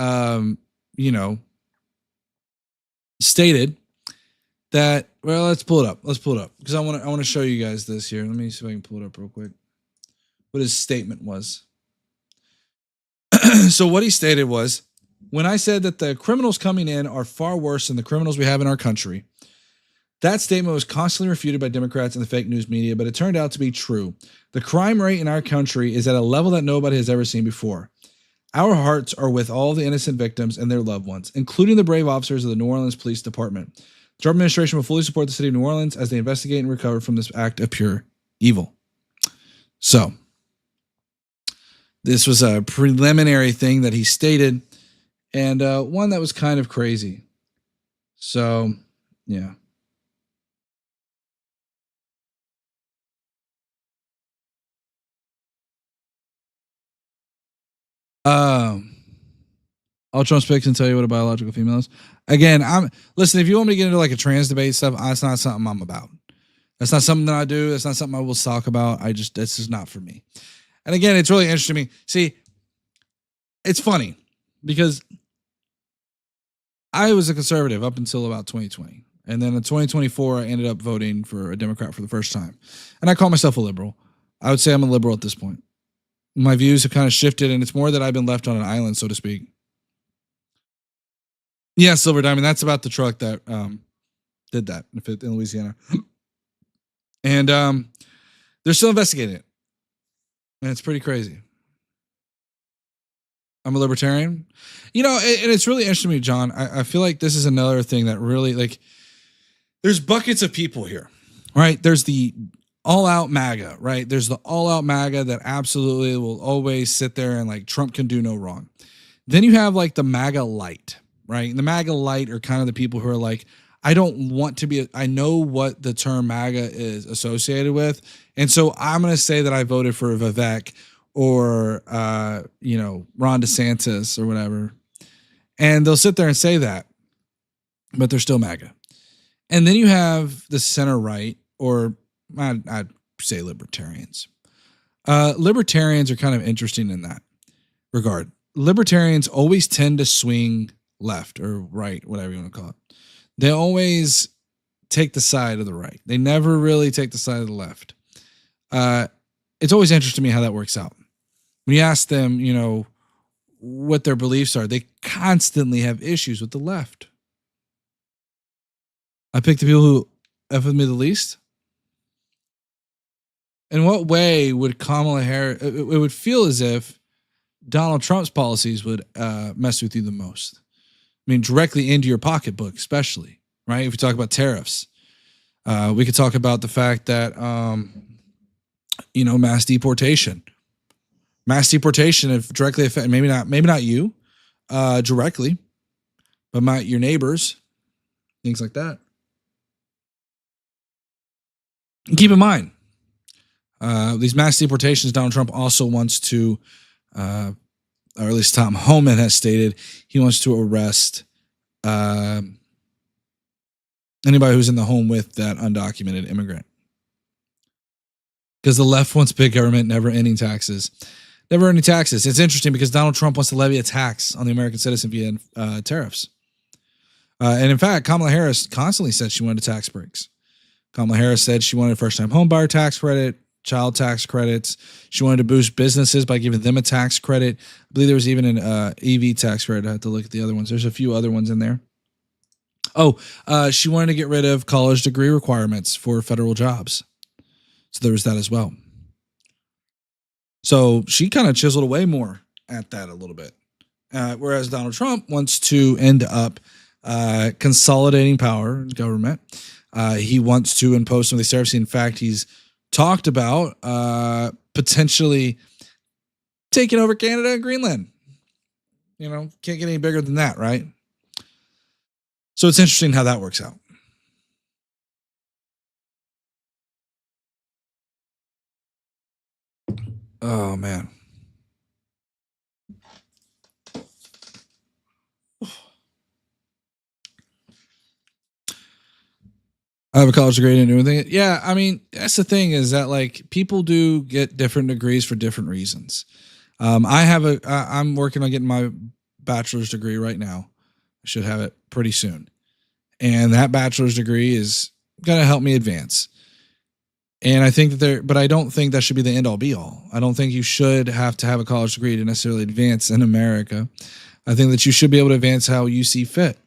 well, let's pull it up because I want to show you guys this here. Let me see if I can pull it up real quick. What his statement was. So what he stated was, when I said that the criminals coming in are far worse than the criminals we have in our country, that statement was constantly refuted by Democrats and the fake news media, but it turned out to be true. The crime rate in our country is at a level that nobody has ever seen before. Our hearts are with all the innocent victims and their loved ones, including the brave officers of the New Orleans Police Department. The Trump administration will fully support the city of New Orleans as they investigate and recover from this act of pure evil. So this was a preliminary thing that he stated, and one that was kind of crazy. So, yeah. I'll Trump speaks and tell you what a biological female is. Again, listen. If you want me to get into like a trans debate stuff, that's not something I'm about. That's not something that I do. That's not something I will talk about. This is not for me. And again, it's really interesting to me. See, it's funny because I was a conservative up until about 2020. And then in 2024, I ended up voting for a Democrat for the first time. And I call myself a liberal. I would say I'm a liberal at this point. My views have kind of shifted, and it's more that I've been left on an island, so to speak. Yeah, Silver Diamond. That's about the truck that did that in Louisiana. And they're still investigating it. And it's pretty crazy. I'm a libertarian. You know, and it's really interesting to me, John. I feel like this is another thing that really, like, there's buckets of people here, right? There's the all-out MAGA, right? There's the all-out MAGA that absolutely will always sit there and, like, Trump can do no wrong. Then you have, like, the MAGA light, right? And the MAGA light are kind of the people who are like, I don't want to be, I know what the term MAGA is associated with. And so I'm going to say that I voted for Vivek or, Ron DeSantis or whatever. And they'll sit there and say that, but they're still MAGA. And then you have the center right, or I'd say libertarians. Libertarians are kind of interesting in that regard. Libertarians always tend to swing left or right, whatever you want to call it. They always take the side of the right. They never really take the side of the left. It's always interesting to me how that works out. When you ask them, what their beliefs are, they constantly have issues with the left. I pick the people who F with me the least. In what way would Kamala Harris, it would feel as if Donald Trump's policies would mess with you the most? I mean, directly into your pocketbook, especially, right? If we talk about tariffs, we could talk about the fact that, mass deportation. Mass deportation, if directly affect, maybe not you directly, but your neighbors, things like that. And keep in mind, these mass deportations, Donald Trump also wants to, or at least Tom Homan has stated, he wants to arrest anybody who's in the home with that undocumented immigrant. Because the left wants big government, never ending taxes. Never ending taxes. It's interesting because Donald Trump wants to levy a tax on the American citizen via tariffs. And in fact, Kamala Harris constantly said she wanted tax breaks. Kamala Harris said she wanted first-time home buyer tax credit, child tax credits. She wanted to boost businesses by giving them a tax credit. I believe there was even an EV tax credit. I have to look at the other ones. There's a few other ones in there. She wanted to get rid of college degree requirements for federal jobs. So there was that as well. So she kind of chiseled away more at that a little bit. Whereas Donald Trump wants to end up consolidating power in government. He wants to impose some of these tariffs. In fact, he's talked about potentially taking over Canada and Greenland. Can't get any bigger than that, right? So it's interesting how that works out. Oh, man. I have a college degree and do anything. Yeah, I mean, that's the thing is that, like, people do get different degrees for different reasons. I'm working on getting my bachelor's degree right now. I should have it pretty soon. And that bachelor's degree is going to help me advance. And I think but I don't think that should be the end all be all. I don't think you should have to have a college degree to necessarily advance in America. I think that you should be able to advance how you see fit.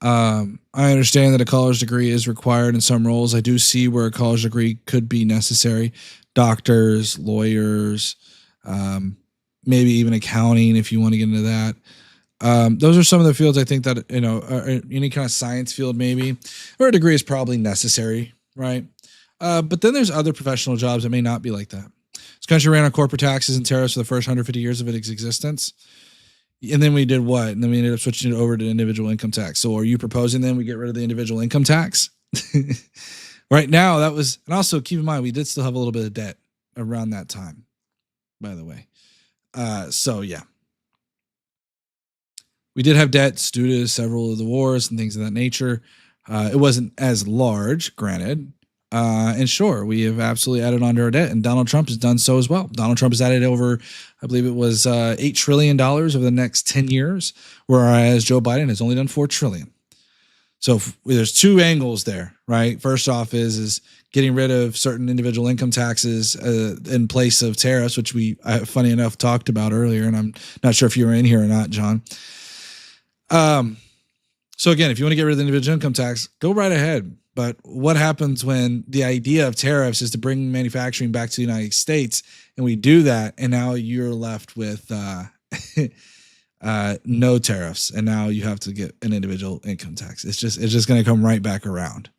I understand that a college degree is required in some roles. I do see where a college degree could be necessary. Doctors, lawyers, maybe even accounting if you want to get into that. Those are some of the fields I think that, any kind of science field maybe, where a degree is probably necessary, right? But then there's other professional jobs that may not be like that. This country ran on corporate taxes and tariffs for the first 150 years of its existence. And then we did what? And then we ended up switching it over to individual income tax. So are you proposing then we get rid of the individual income tax? Right now, that was, and also keep in mind, we did still have a little bit of debt around that time, by the way. So yeah. We did have debts due to several of the wars and things of that nature. It wasn't as large, granted. And sure, we have absolutely added on to our debt, and Donald Trump has done so as well. Donald Trump has added over, I believe it was $8 trillion over the next 10 years, whereas Joe Biden has only done $4 trillion. So there's two angles there, right? First off is getting rid of certain individual income taxes in place of tariffs, which we, funny enough, talked about earlier, and I'm not sure if you were in here or not, John. So again, if you want to get rid of the individual income tax, go right ahead. But what happens when the idea of tariffs is to bring manufacturing back to the United States, and we do that, and now you're left with no tariffs, and now you have to get an individual income tax. It's just going to come right back around.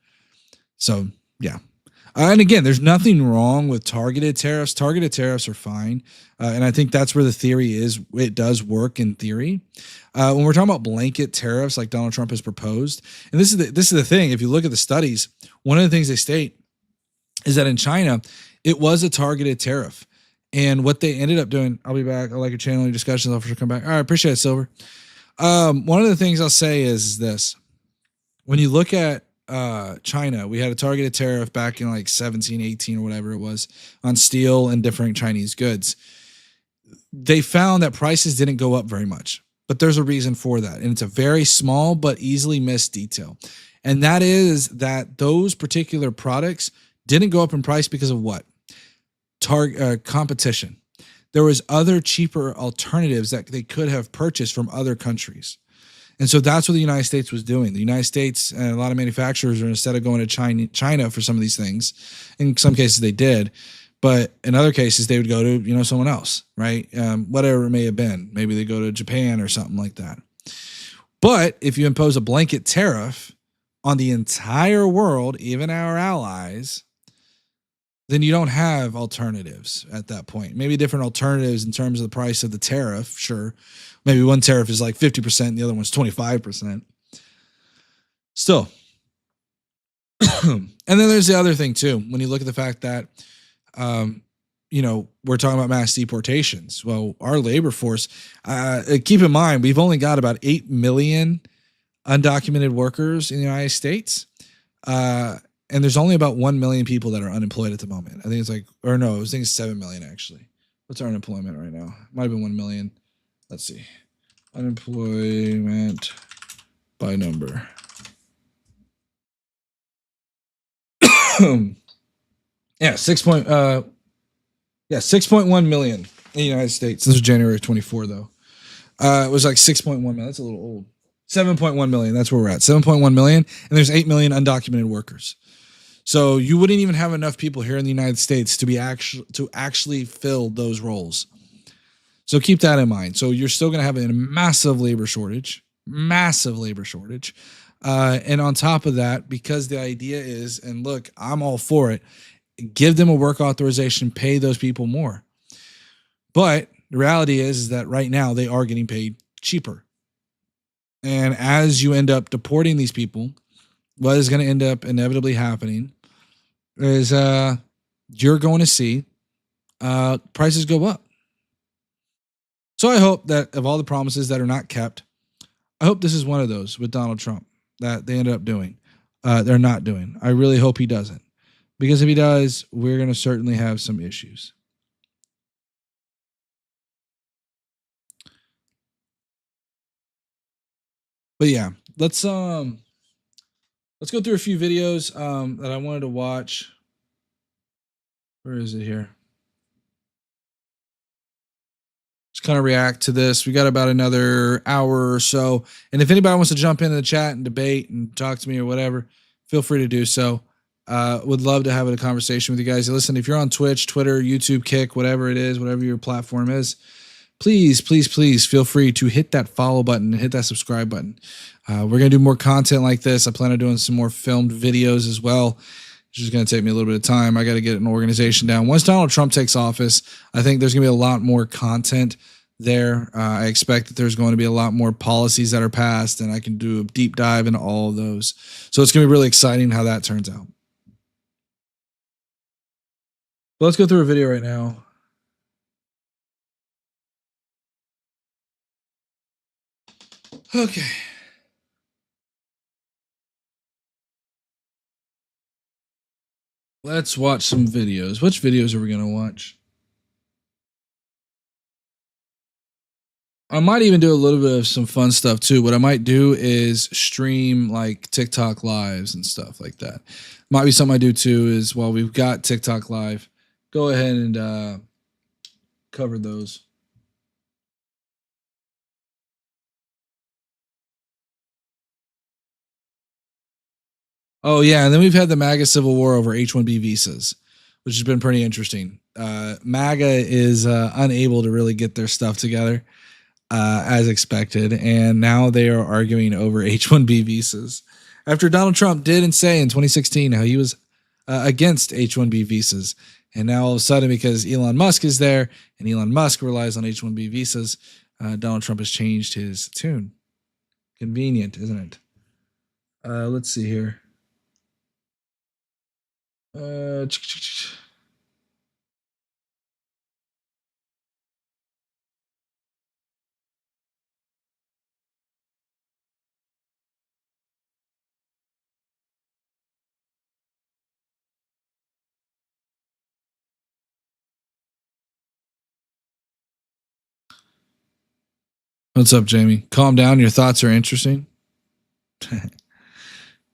So yeah. And again, there's nothing wrong with targeted tariffs. Targeted tariffs are fine. And I think that's where the theory is. It does work in theory. When we're talking about blanket tariffs like Donald Trump has proposed, and this is the thing, if you look at the studies, one of the things they state is that in China, it was a targeted tariff. And what they ended up doing, I'll be back. I like your channel, your discussions. I'll for sure come back. All right, appreciate it, Silver. One of the things I'll say is this. When you look at China, we had a targeted tariff back in like 17, 18 or whatever it was on steel and different Chinese goods. They found that prices didn't go up very much, but there's a reason for that. And it's a very small but easily missed detail. And that is that those particular products didn't go up in price because of what? Competition. There was other cheaper alternatives that they could have purchased from other countries. And so that's what the United States was doing. The United States and a lot of manufacturers are, instead of going to China for some of these things, in some cases they did, but in other cases they would go to, someone else, right? Whatever it may have been. Maybe they go to Japan or something like that. But if you impose a blanket tariff on the entire world, even our allies, then you don't have alternatives at that point. Maybe different alternatives in terms of the price of the tariff, sure. Maybe one tariff is like 50% and the other one's 25%. Still. And then there's the other thing too. When you look at the fact that, we're talking about mass deportations. Well, our labor force, keep in mind, we've only got about 8 million undocumented workers in the United States. And there's only about 1 million people that are unemployed at the moment. I think it's I think it's 7 million actually. What's our unemployment right now? Might have been 1 million. Let's see. Unemployment by number. Yeah, 6.1 million in the United States. This was January 24 though. It was like 6.1 million. That's a little old. 7.1 million. That's where we're at. 7.1 million. And there's 8 million undocumented workers. So you wouldn't even have enough people here in the United States to actually fill those roles. So keep that in mind. So you're still going to have a massive labor shortage. And on top of that, because the idea is, and look, I'm all for it, give them a work authorization, pay those people more. But the reality is that right now they are getting paid cheaper. And as you end up deporting these people, what is going to end up inevitably happening is you're going to see prices go up. So I hope that of all the promises that are not kept, I hope this is one of those with Donald Trump that they ended up doing. They're not doing. I really hope he doesn't. Because if he does, we're going to certainly have some issues. But yeah, let's go through a few videos that I wanted to watch. Where is it here? Just kind of react to this. We got about another hour or so. And if anybody wants to jump into the chat and debate and talk to me or whatever, feel free to do so. Would love to have a conversation with you guys. Listen, if you're on Twitch, Twitter, YouTube, Kick, whatever it is, whatever your platform is, please feel free to hit that follow button and hit that subscribe button. We're going to do more content like this. I plan on doing some more filmed videos as well. It's just going to take me a little bit of time. I got to get an organization down. Once Donald Trump takes office, I think there's going to be a lot more content there. I expect that there's going to be a lot more policies that are passed, and I can do a deep dive into all of those. So it's going to be really exciting how that turns out. But let's go through a video right now. Okay. Let's watch some videos. Which videos are we going to watch? I might even do a little bit of some fun stuff too. What I might do is stream like TikTok lives and stuff like that. Might be something I do too is while we've got TikTok live, go ahead and cover those. Oh yeah, and then we've had the MAGA civil war over H-1B visas, which has been pretty interesting. MAGA is unable to really get their stuff together as expected, and now they are arguing over H-1B visas. After Donald Trump did say in 2016 how he was against H-1B visas, and now all of a sudden because Elon Musk is there and Elon Musk relies on H-1B visas, Donald Trump has changed his tune. Convenient, isn't it? Let's see here. What's up, Jamie? Calm down. Your thoughts are interesting.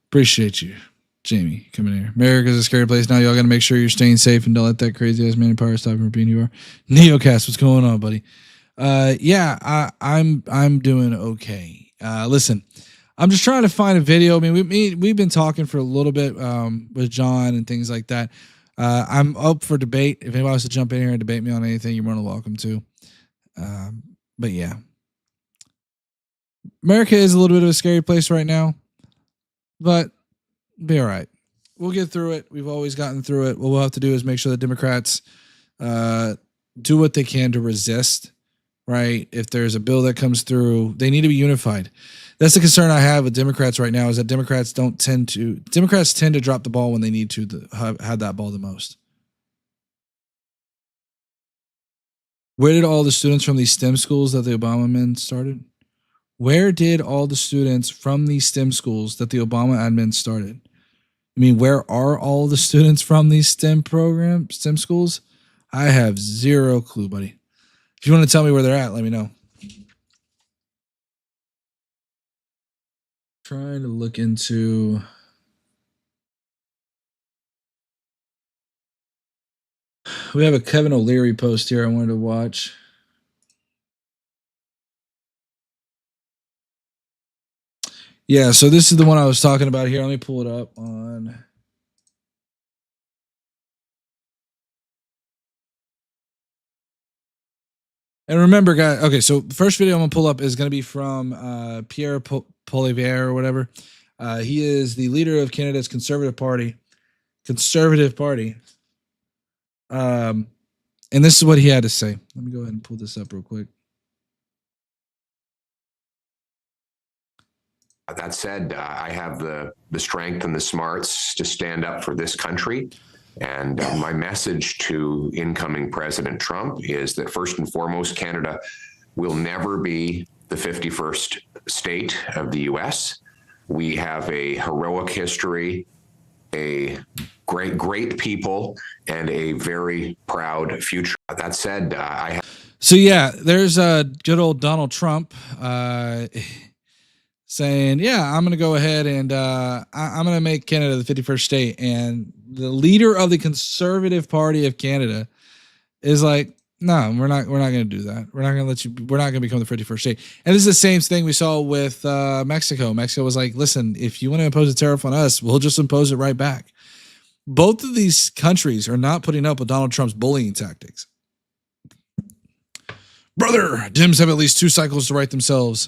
Appreciate you, Jamie, coming here. America's a scary place now. Y'all got to make sure you're staying safe and don't let that crazy ass man in power stop you from being who you are. Neocast, what's going on, buddy? Yeah, I'm doing okay. Listen, I'm just trying to find a video. I mean, we've been talking for a little bit with John and things like that. I'm up for debate. If anybody wants to jump in here and debate me on anything, you're more than welcome to. But yeah. America is a little bit of a scary place right now, but be all right. We'll get through it. We've always gotten through it. What we'll have to do is make sure that Democrats do what they can to resist, right? If there's a bill that comes through, they need to be unified. That's the concern I have with Democrats right now is that Democrats tend to drop the ball when they need to have that ball the most. Where did all the students from these STEM schools that the Obama men started? Where did all the students from these STEM schools that the Obama admin started? I mean, where are all the students from these STEM schools? I have zero clue, buddy. If you want to tell me where they're at, let me know. Trying to look into. We have a Kevin O'Leary post here I wanted to watch. Yeah, so this is the one I was talking about here. Let me pull it up on. And remember, guys, okay, so the first video I'm going to pull up is going to be from Pierre Poilievre or whatever. He is the leader of Canada's Conservative Party. And this is what he had to say. Let me go ahead and pull this up real quick. That said, I have the strength and the smarts to stand up for this country. And my message to incoming President Trump is that first and foremost, Canada will never be the 51st state of the U.S. We have a heroic history, a great people, and a very proud future. That said, I have. So yeah, there's good old Donald Trump saying, yeah, I'm going to go ahead and I'm going to make Canada the 51st state. And the leader of the Conservative Party of Canada is like, no, we're not going to do that. We're not going to let you, we're not going to become the 51st state. And this is the same thing we saw with Mexico. Mexico was like, listen, if you want to impose a tariff on us, we'll just impose it right back. Both of these countries are not putting up with Donald Trump's bullying tactics. Brother, Dems have at least 2 cycles to right themselves.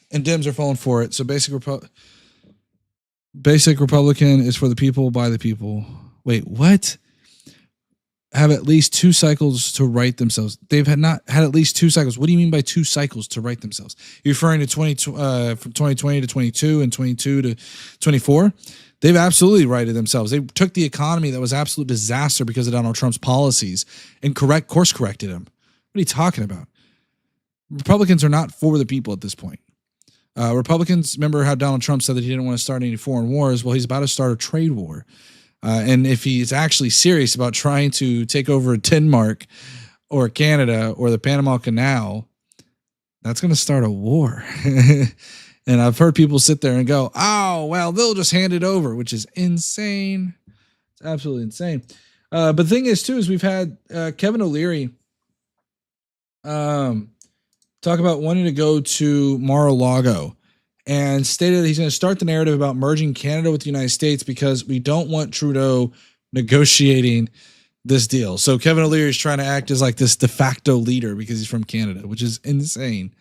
And Dems are falling for it. So basic Republican is for the people, by the people. Wait, what? Have at least 2 cycles to right themselves. They've not had at least 2 cycles. What do you mean by 2 cycles to right themselves? You're referring to from 2020 to 22 and 22 to 24? They've absolutely righted themselves. They took the economy that was absolute disaster because of Donald Trump's policies and course corrected them. What are you talking about? Republicans are not for the people at this point. Republicans, remember how Donald Trump said that he didn't want to start any foreign wars? Well, he's about to start a trade war. And if he's actually serious about trying to take over Denmark or Canada or the Panama Canal, that's going to start a war. And I've heard people sit there and go, oh, well, they'll just hand it over, which is insane. It's absolutely insane. But the thing is, too, is we've had Kevin O'Leary talk about wanting to go to Mar-a-Lago and stated that he's going to start the narrative about merging Canada with the United States because we don't want Trudeau negotiating this deal. So Kevin O'Leary is trying to act as like this de facto leader because he's from Canada, which is insane.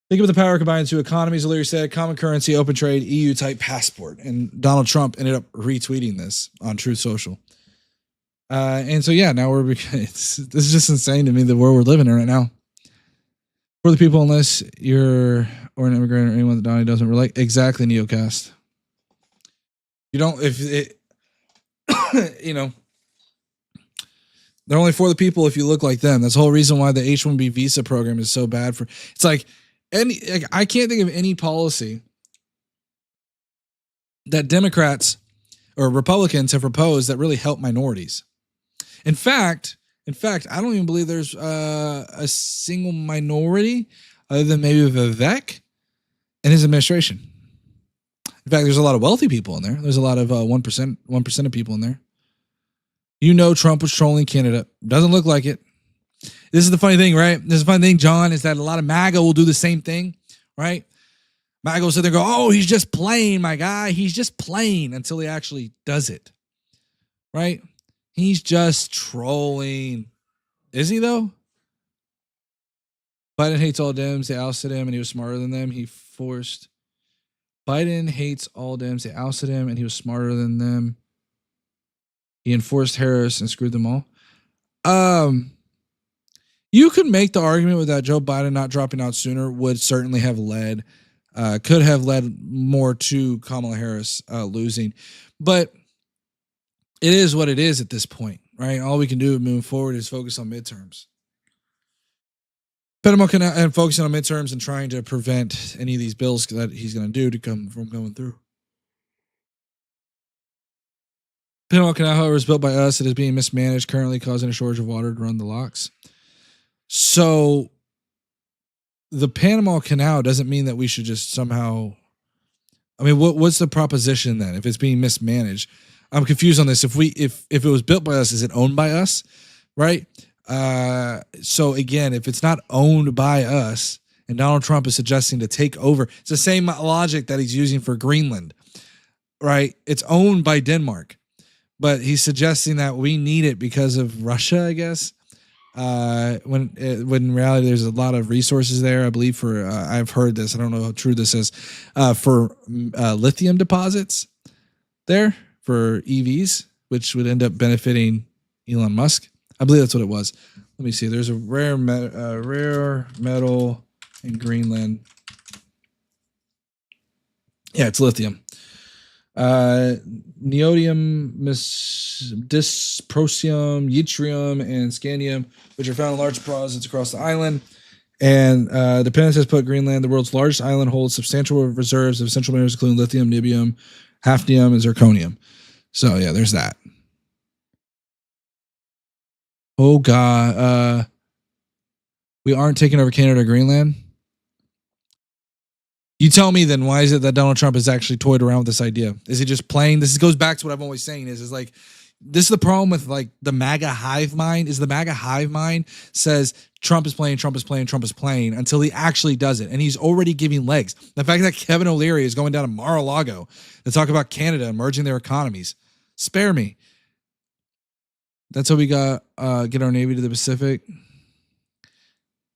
Think of the power combined two economies, O'Leary said, common currency, open trade, EU type passport. And Donald Trump ended up retweeting this on Truth Social. And so, yeah, now this is just insane to me, the world we're living in right now. For the people, unless you're or an immigrant or anyone that Donnie doesn't relate. Exactly, Neocast. You don't, if it, you know, they're only for the people if you look like them. That's the whole reason why the H-1B visa program is so bad for, it's like, I can't think of any policy that Democrats or Republicans have proposed that really help minorities. In fact, I don't even believe there's a single minority other than maybe Vivek and his administration. In fact, there's a lot of wealthy people in there. There's a lot of 1% of people in there. You know, Trump was trolling Canada. Doesn't look like it. This is the funny thing, right? This is the funny thing, John, is that a lot of MAGA will do the same thing, right? MAGA will sit there and go, oh, he's just playing, my guy. He's just playing until he actually does it, right? He's just trolling. Is he, though? Biden hates all Dems. They ousted him, and he was smarter than them. Biden hates all Dems. They ousted him, and he was smarter than them. He enforced Harris and screwed them all. You could make the argument with that Joe Biden not dropping out sooner would certainly have could have led more to Kamala Harris losing. But it is what it is at this point, right? All we can do moving forward is focus on midterms. And focusing on midterms and trying to prevent any of these bills that he's going to do to come from going through. Panama Canal, however, is built by us. It is being mismanaged, currently causing a shortage of water to run the locks. So the Panama Canal doesn't mean that we should just somehow. I mean, what's the proposition then? If it's being mismanaged, I'm confused on this. If it was built by us, is it owned by us? Right. So again, if it's not owned by us, and Donald Trump is suggesting to take over, it's the same logic that he's using for Greenland, right? It's owned by Denmark, but he's suggesting that we need it because of Russia, I guess. When in reality there's a lot of resources there, I believe, for I've heard this, I don't know how true this is, for lithium deposits there for EVs, which would end up benefiting Elon Musk. I believe that's what it was. Let me see. There's a rare metal in Greenland. Yeah, it's lithium. Neodymium, dysprosium, yttrium, and scandium, which are found in large deposits across the island. And the Pennant has put Greenland, the world's largest island, holds substantial reserves of essential minerals, including lithium, niobium, hafnium, and zirconium. So yeah, there's that. Oh God, we aren't taking over Canada or Greenland. You tell me then, why is it that Donald Trump has actually toyed around with this idea? Is he just playing? This goes back to what I'm always saying is like, this is the problem with like the MAGA hive mind, is the MAGA hive mind says Trump is playing until he actually does it. And he's already giving legs. The fact that Kevin O'Leary is going down to Mar-a-Lago to talk about Canada and merging their economies. Spare me. That's how we got, get our Navy to the Pacific.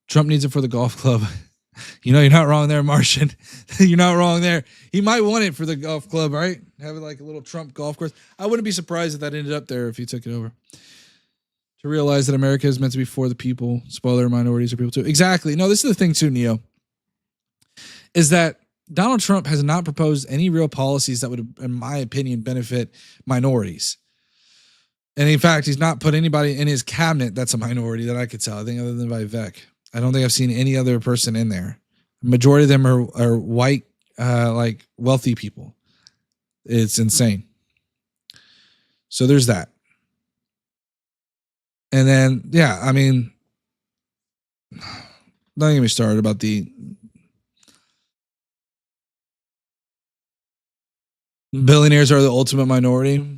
Trump needs it for the golf club. You're not wrong there, Martian. You're not wrong there. He might want it for the golf club, right? Have it like a little Trump golf course. I wouldn't be surprised if that ended up there if he took it over. To realize that America is meant to be for the people. Spoiler, minorities are people too. Exactly. No, this is the thing too, Neo, is that Donald Trump has not proposed any real policies that would, in my opinion, benefit minorities. And in fact, he's not put anybody in his cabinet that's a minority that I could tell. I think other than Vivek. I don't think I've seen any other person in there. The majority of them are white, like wealthy people. It's insane. So there's that. And then, yeah, I mean, don't get me started about the billionaires are the ultimate minority.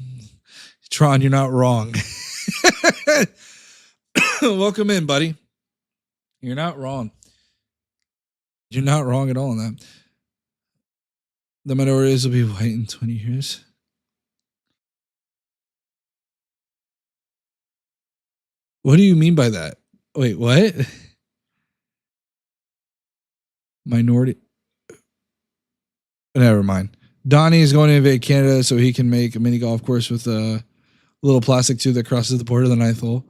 Tron, you're not wrong. Welcome in, buddy. You're not wrong. You're not wrong at all on that. The minorities will be white in 20 years. What do you mean by that? Wait, what? Minority. Never mind. Donnie is going to invade Canada so he can make a mini golf course with a little plastic tube that crosses the border of the ninth hole.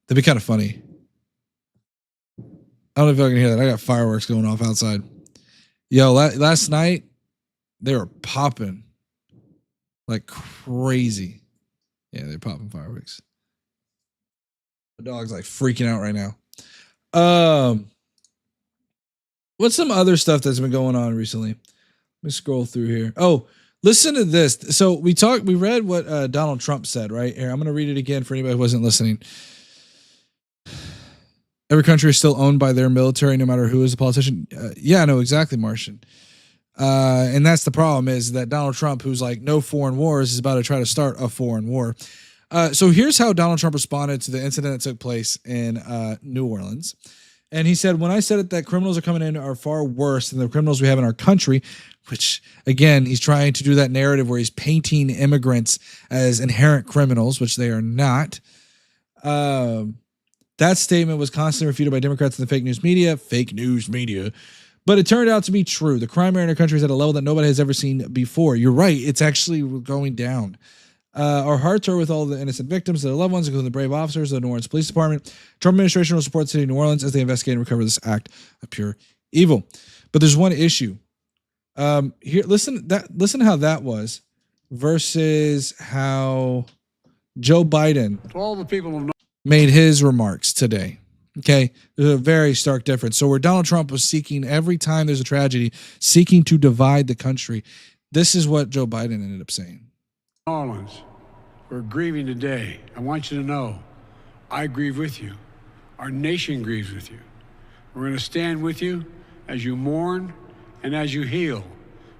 That'd be kind of funny. I don't know if y'all can hear that. I got fireworks going off outside. Yo, last night, they were popping like crazy. Yeah, they're popping fireworks. The dog's like freaking out right now. What's some other stuff that's been going on recently? Let me scroll through here. Oh, listen to this. So we read what Donald Trump said, right? Here, I'm going to read it again for anybody who wasn't listening. Every country is still owned by their military, no matter who is the politician. Yeah, no, exactly, Martian. And that's the problem is that Donald Trump, who's like no foreign wars, is about to try to start a foreign war. So here's how Donald Trump responded to the incident that took place in New Orleans. And he said, when I said it, that criminals are coming in are far worse than the criminals we have in our country, which, again, he's trying to do that narrative where he's painting immigrants as inherent criminals, which they are not. That statement was constantly refuted by Democrats and the fake news media. But it turned out to be true. The crime rate in our country is at a level that nobody has ever seen before. You're right. It's actually going down. Our hearts are with all the innocent victims, their loved ones, including the brave officers of the New Orleans Police Department. Trump administration will support the city of New Orleans as they investigate and recover this act of pure evil. But there's one issue. Here, listen to how that was versus how Joe Biden To all the people of made his remarks today. Okay, there's a very stark difference. So where Donald Trump was seeking every time there's a tragedy, seeking to divide the country, this is what Joe Biden ended up saying. New Orleans, we're grieving today. I want you to know, I grieve with you. Our nation grieves with you. We're going to stand with you as you mourn and as you heal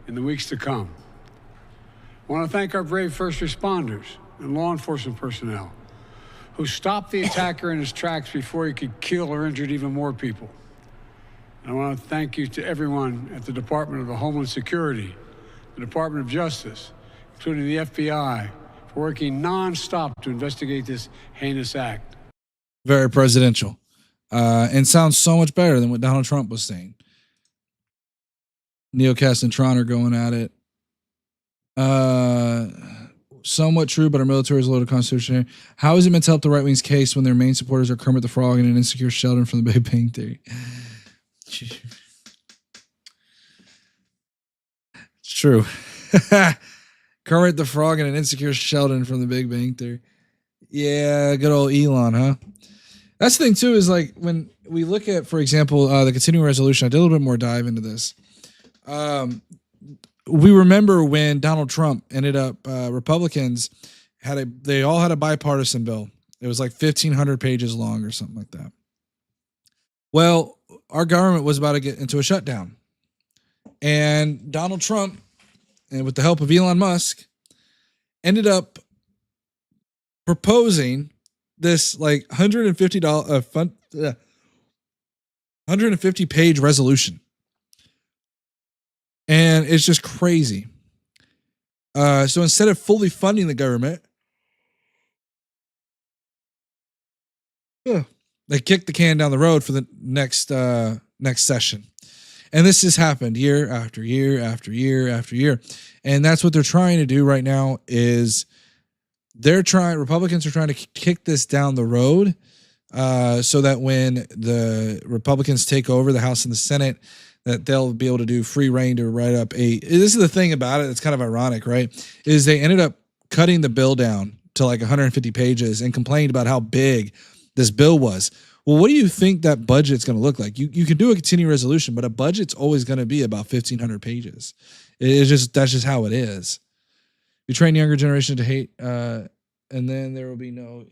in the weeks to come. I want to thank our brave first responders and law enforcement personnel who stopped the attacker in his tracks before he could kill or injure even more people. And I want to thank you to everyone at the Department of Homeland Security, the Department of Justice, including the FBI, for working nonstop to investigate this heinous act. Very presidential. And sounds so much better than what Donald Trump was saying. Neocast and Tron are going at it. Somewhat true, but our military is a loaded constitution. How is it meant to help the right wing's case when their main supporters are Kermit the Frog and an insecure Sheldon from the Big Bang Theory? It's true. Kermit the Frog and an insecure Sheldon from the Big Bang Theory. Yeah, good old Elon, huh? That's the thing, too, is like when we look at, for example, the continuing resolution, I did a little bit more dive into this. We remember when Donald Trump ended up, Republicans they all had a bipartisan bill. It was like 1,500 pages long or something like that. Well, our government was about to get into a shutdown. And Donald Trump, and with the help of Elon Musk, ended up proposing this like $150 page resolution. And it's just crazy. So instead of fully funding the government, they kicked the can down the road for the next session. And this has happened year after year after year after year. And that's what they're trying to do right now is Republicans are trying to kick this down the road so that when the Republicans take over the House and the Senate, that they'll be able to do free reign to write up this is the thing about it. It's kind of ironic, right? Is they ended up cutting the bill down to like 150 pages and complained about how big this bill was. Well, what do you think that budget's going to look like? You can do a continuing resolution, but a budget's always going to be about 1,500 pages. That's just how it is. You train younger generation to hate, and then there will be no.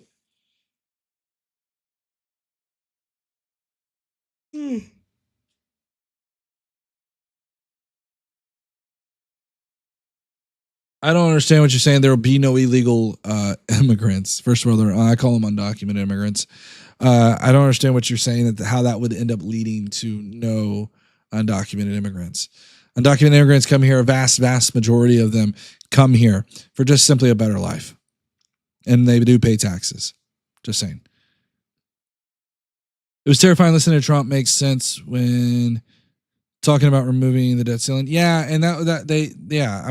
I don't understand what you're saying. There will be no illegal immigrants. First of all, I call them undocumented immigrants. I don't understand what you're saying how that would end up leading to no undocumented immigrants. Undocumented immigrants come here. A vast, vast majority of them come here for just simply a better life. And they do pay taxes. Just saying. It was terrifying listening to Trump make sense when talking about removing the debt ceiling. Yeah, and I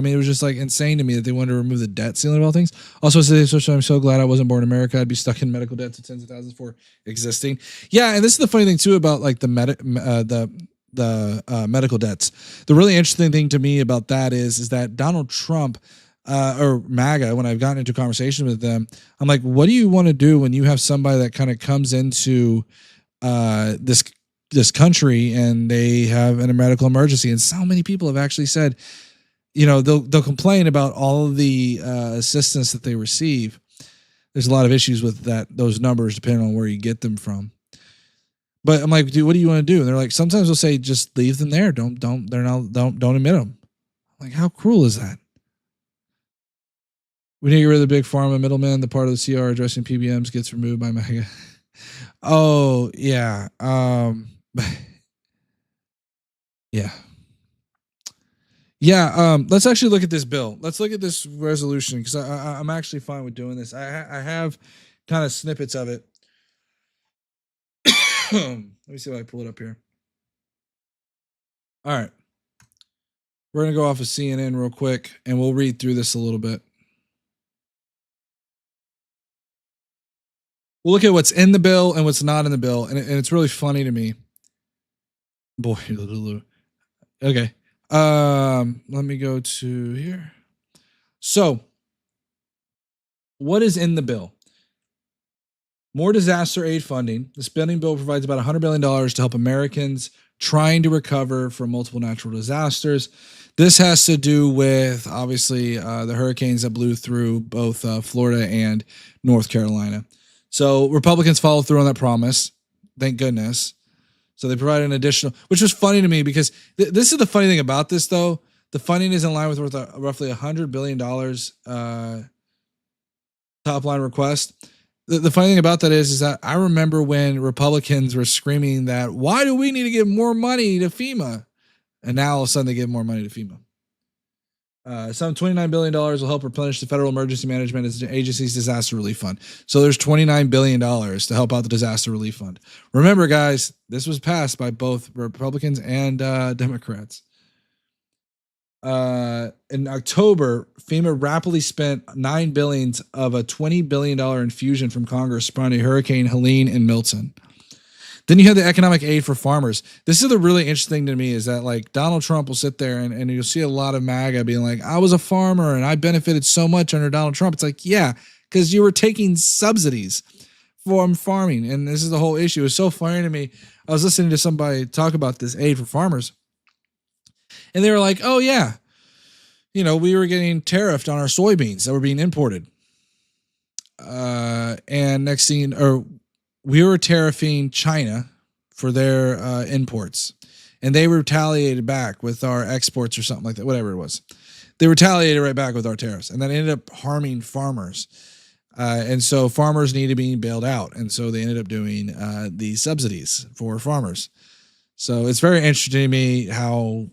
mean, it was just like insane to me that they wanted to remove the debt ceiling of all things. Also, I'm so glad I wasn't born in America. I'd be stuck in medical debt to tens of thousands for existing. Yeah, and this is the funny thing too about like the medical debts. The really interesting thing to me about that is that Donald Trump or MAGA, when I've gotten into conversation with them, I'm like, what do you want to do when you have somebody that kind of comes into this country and they have a medical emergency? And so many people have actually said, they'll complain about all of the assistance that they receive. There's a lot of issues with those numbers depending on where you get them from. But I'm like, dude, what do you want to do? And they're like, sometimes they'll say, just leave them there. Don't admit them. I'm like, how cruel is that? We need to get rid of the big pharma middleman. The part of the CR addressing PBMs gets removed by MAGA. Oh yeah. Yeah. Let's actually look at this bill. Let's look at this resolution because I'm actually fine with doing this. I have kind of snippets of it. Let me see if I pull it up here. All right. We're going to go off of CNN real quick and we'll read through this a little bit. We'll look at what's in the bill and what's not in the bill. And it's really funny to me. Boy, okay. Let me go to here. So, what is in the bill? More disaster aid funding. The spending bill provides about $100 billion to help Americans trying to recover from multiple natural disasters. This has to do with, obviously, the hurricanes that blew through both Florida and North Carolina. So Republicans follow through on that promise. Thank goodness. So they provided an additional, which was funny to me because this is the funny thing about this, though. The funding is in line with roughly $100 billion top line request. The funny thing about that is that I remember when Republicans were screaming that, why do we need to give more money to FEMA? And now all of a sudden they give more money to FEMA. Some $29 billion will help replenish the Federal Emergency Management Agency's Disaster Relief Fund. So there's $29 billion to help out the Disaster Relief Fund. Remember, guys, this was passed by both Republicans and Democrats. In October, FEMA rapidly spent $9 billion of a $20 billion infusion from Congress surrounding Hurricane Helene and Milton. Then you have the economic aid for farmers. This is the really interesting thing to me is that like Donald Trump will sit there and you'll see a lot of MAGA being like, I was a farmer and I benefited so much under Donald Trump. It's like, yeah, because you were taking subsidies from farming. And this is the whole issue. It's so funny to me. I was listening to somebody talk about this aid for farmers. And they were like, oh yeah, we were getting tariffed on our soybeans that were being imported. And next thing, we were tariffing China for their imports, and they retaliated back with our exports or something like that, whatever it was. They retaliated right back with our tariffs, and that ended up harming farmers. And so farmers needed to be bailed out, and so they ended up doing the subsidies for farmers. So it's very interesting to me how,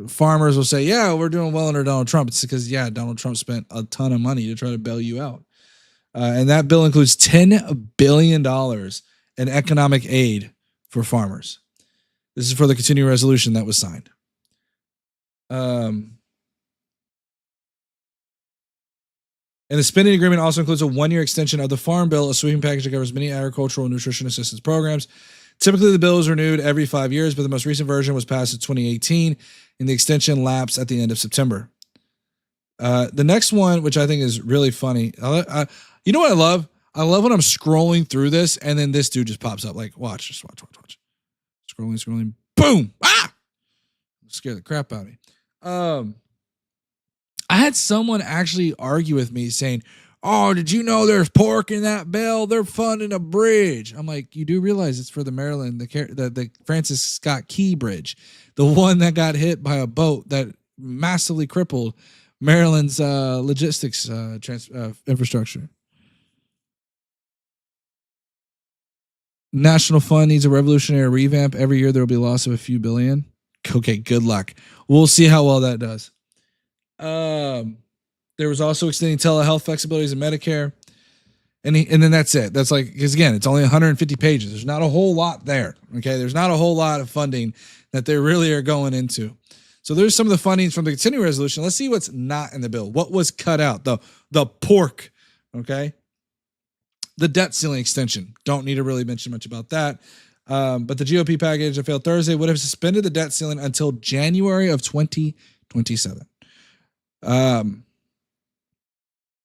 farmers will say, yeah, we're doing well under Donald Trump. It's because, yeah, Donald Trump spent a ton of money to try to bail you out. And that bill includes $10 billion in economic aid for farmers. This is for the continuing resolution that was signed. And the spending agreement also includes a 1-year extension of the Farm Bill, a sweeping package that covers many agricultural and nutrition assistance programs. Typically, the bill is renewed every 5 years, but the most recent version was passed in 2018, and the extension lapsed at the end of September. The next one, which I think is really funny, you know what I love? I love when I'm scrolling through this, and then this dude just pops up. Like, watch. Scrolling, boom! Ah! Scared the crap out of me. I had someone actually argue with me saying, "Oh, did you know there's pork in that bill? They're funding a bridge." I'm like, you do realize it's for the Maryland, the Francis Scott Key Bridge, the one that got hit by a boat that massively crippled Maryland's logistics infrastructure. National Fund needs a revolutionary revamp. Every year there will be a loss of a few billion. Okay, good luck. We'll see how well that does. There was also extending telehealth flexibilities in Medicare. And then that's it. That's like, because again, it's only 150 pages. There's not a whole lot there. Okay. There's not a whole lot of funding that they really are going into. So there's some of the fundings from the continuing resolution. Let's see what's not in the bill. What was cut out? The pork. Okay. The debt ceiling extension. Don't need to really mention much about that. But the GOP package that failed Thursday would have suspended the debt ceiling until January of 2027. And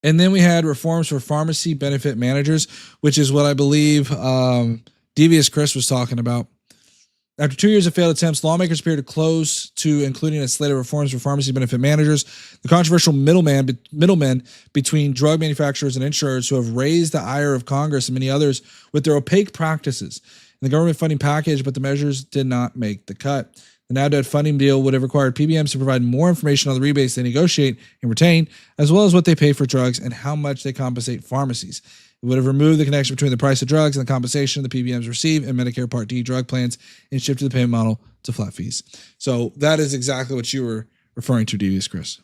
then we had reforms for pharmacy benefit managers, which is what I believe Devious Chris was talking about. After 2 years of failed attempts, lawmakers appear to close to including a slate of reforms for pharmacy benefit managers. The controversial middlemen between drug manufacturers and insurers who have raised the ire of Congress and many others with their opaque practices in the government funding package, but the measures did not make the cut. The now dead funding deal would have required PBMs to provide more information on the rebates they negotiate and retain, as well as what they pay for drugs and how much they compensate pharmacies. It would have removed the connection between the price of drugs and the compensation the PBMs receive in Medicare Part D drug plans and shifted the payment model to flat fees. So that is exactly what you were referring to, Devious Chris.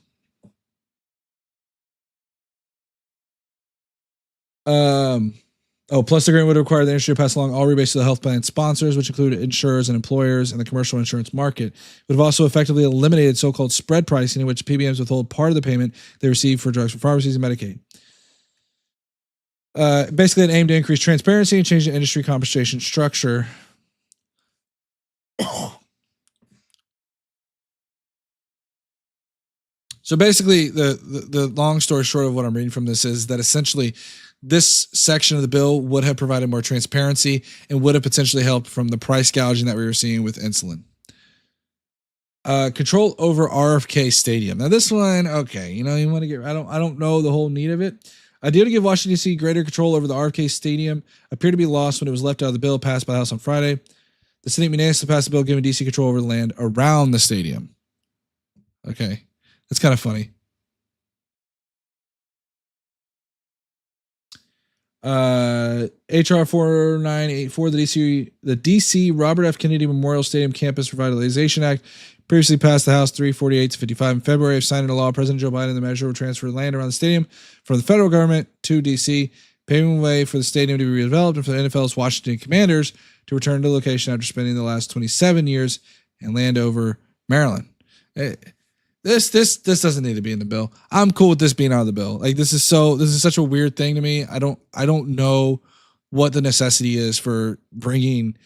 Plus the agreement would require the industry to pass along all rebates to the health plan sponsors, which include insurers and employers in the commercial insurance market. It would have also effectively eliminated so-called spread pricing, in which PBMs withhold part of the payment they receive for drugs from pharmacies and Medicaid. Basically, it aimed to increase transparency and change the industry compensation structure. So basically, the long story short of what I'm reading from this is that essentially this section of the bill would have provided more transparency and would have potentially helped from the price gouging that we were seeing with insulin. Control over RFK Stadium. Now this one, okay, you want to get, I don't know the whole need of it. Idea to give Washington, D.C. greater control over the RFK Stadium appeared to be lost when it was left out of the bill passed by the House on Friday. The Senate unanimously passed the bill giving D.C. control over the land around the stadium. Okay, that's kind of funny. HR 4984, the DC Robert F. Kennedy Memorial Stadium Campus Revitalization Act previously passed the House 348 to 55 in February of signing a law. President Joe Biden, the measure will transfer land around the stadium from the federal government to DC, paving the way for the stadium to be redeveloped and for the NFL's Washington Commanders to return to the location after spending the last 27 years in Landover, Maryland. This doesn't need to be in the bill. I'm cool with this being out of the bill. Like this is such a weird thing to me. I don't know what the necessity is for bringing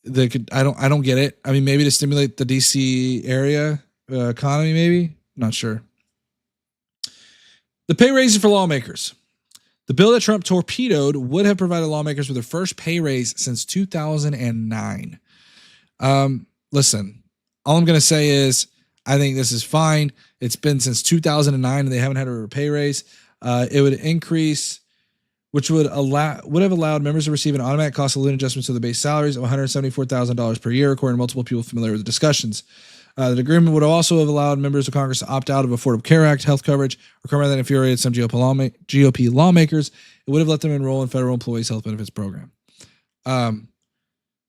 I don't get it. I mean, maybe to stimulate the DC area economy, maybe. Not sure. The pay raises for lawmakers. The bill that Trump torpedoed would have provided lawmakers with their first pay raise since 2009. Listen. All I'm going to say is I think this is fine. It's been since 2009 and they haven't had a pay raise. It would increase, which would have allowed members to receive an automatic cost of living adjustment to the base salaries of $174,000 per year, according to multiple people familiar with the discussions. The agreement would also have allowed members of Congress to opt out of Affordable Care Act health coverage, a requirement that infuriated some GOP lawmakers. It would have let them enroll in federal employees' health benefits program.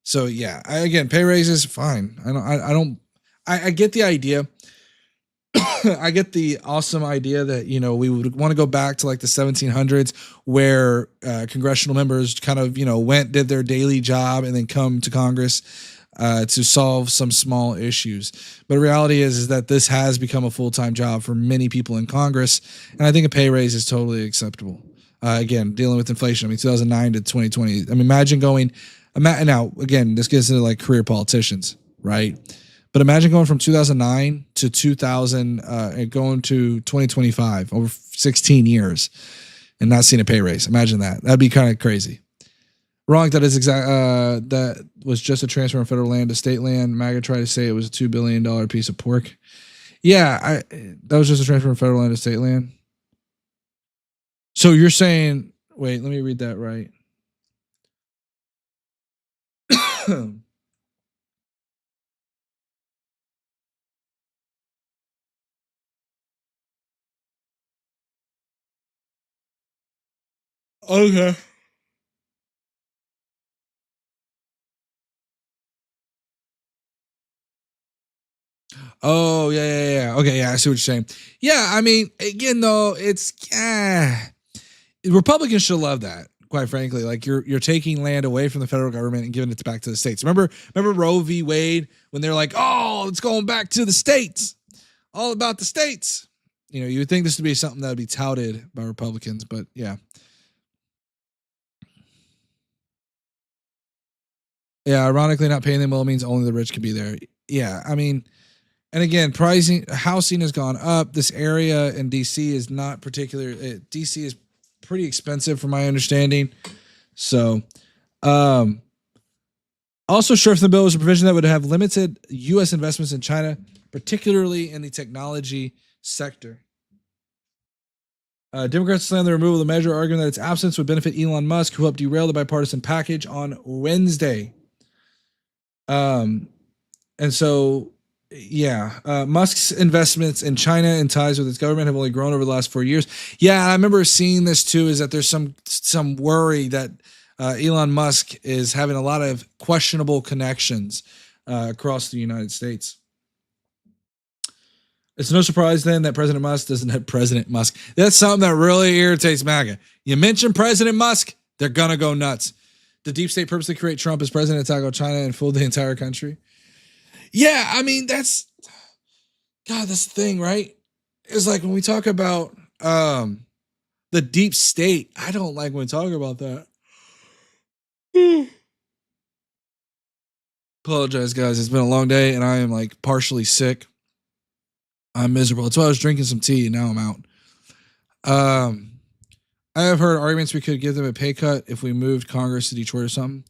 So yeah, again, pay raises, fine. I get the idea. I get the awesome idea that, you know, we would want to go back to like the 1700s where congressional members kind of, you know, did their daily job and then come to Congress to solve some small issues. But the reality is that this has become a full-time job for many people in Congress. And I think a pay raise is totally acceptable. Again, dealing with inflation. I mean, 2009 to 2020. I mean, imagine going, now, again, this gets into like career politicians, right? But imagine going from 2009 to 2000 and going to 2025, over 16 years, and not seeing a pay raise. Imagine that. That'd be kind of crazy. Wrong. That is exact. That was just a transfer from federal land to state land. MAGA tried to say it was a $2 billion piece of pork. Yeah, that was just a transfer from federal land to state land. So you're saying, wait, let me read that right. Okay. Oh, yeah. Okay, yeah, I see what you're saying. Yeah, I mean, again, though, it's Republicans should love that, quite frankly. Like you're taking land away from the federal government and giving it back to the states. Remember Roe v. Wade when they're like, oh, it's going back to the states, all about the states. You know, you would think this would be something that would be touted by Republicans, but yeah. Yeah, ironically, not paying them well means only the rich can be there. Yeah, I mean, and again, housing has gone up. This area in DC is not DC is pretty expensive from my understanding. So, also short from the bill was a provision that would have limited U.S. investments in China, particularly in the technology sector. Democrats slammed the removal of the measure, arguing that its absence would benefit Elon Musk, who helped derail the bipartisan package on Wednesday. And so, yeah, Musk's investments in China and ties with its government have only grown over the last 4 years. Yeah, I remember seeing this too, is that there's some worry that Elon Musk is having a lot of questionable connections across the United States. It's no surprise then that President Musk doesn't have President Musk. That's something that really irritates MAGA. You mention President Musk, they're going to go nuts. The deep state purposely create Trump as president to tackle China and fool the entire country. Yeah, I mean, that's the thing, right? It's like when we talk about the deep state, I don't like when we talk about that. Apologize, guys. It's been a long day and I am like partially sick. I'm miserable. That's why I was drinking some tea and now I'm out. I have heard arguments we could give them a pay cut if we moved Congress to Detroit or something.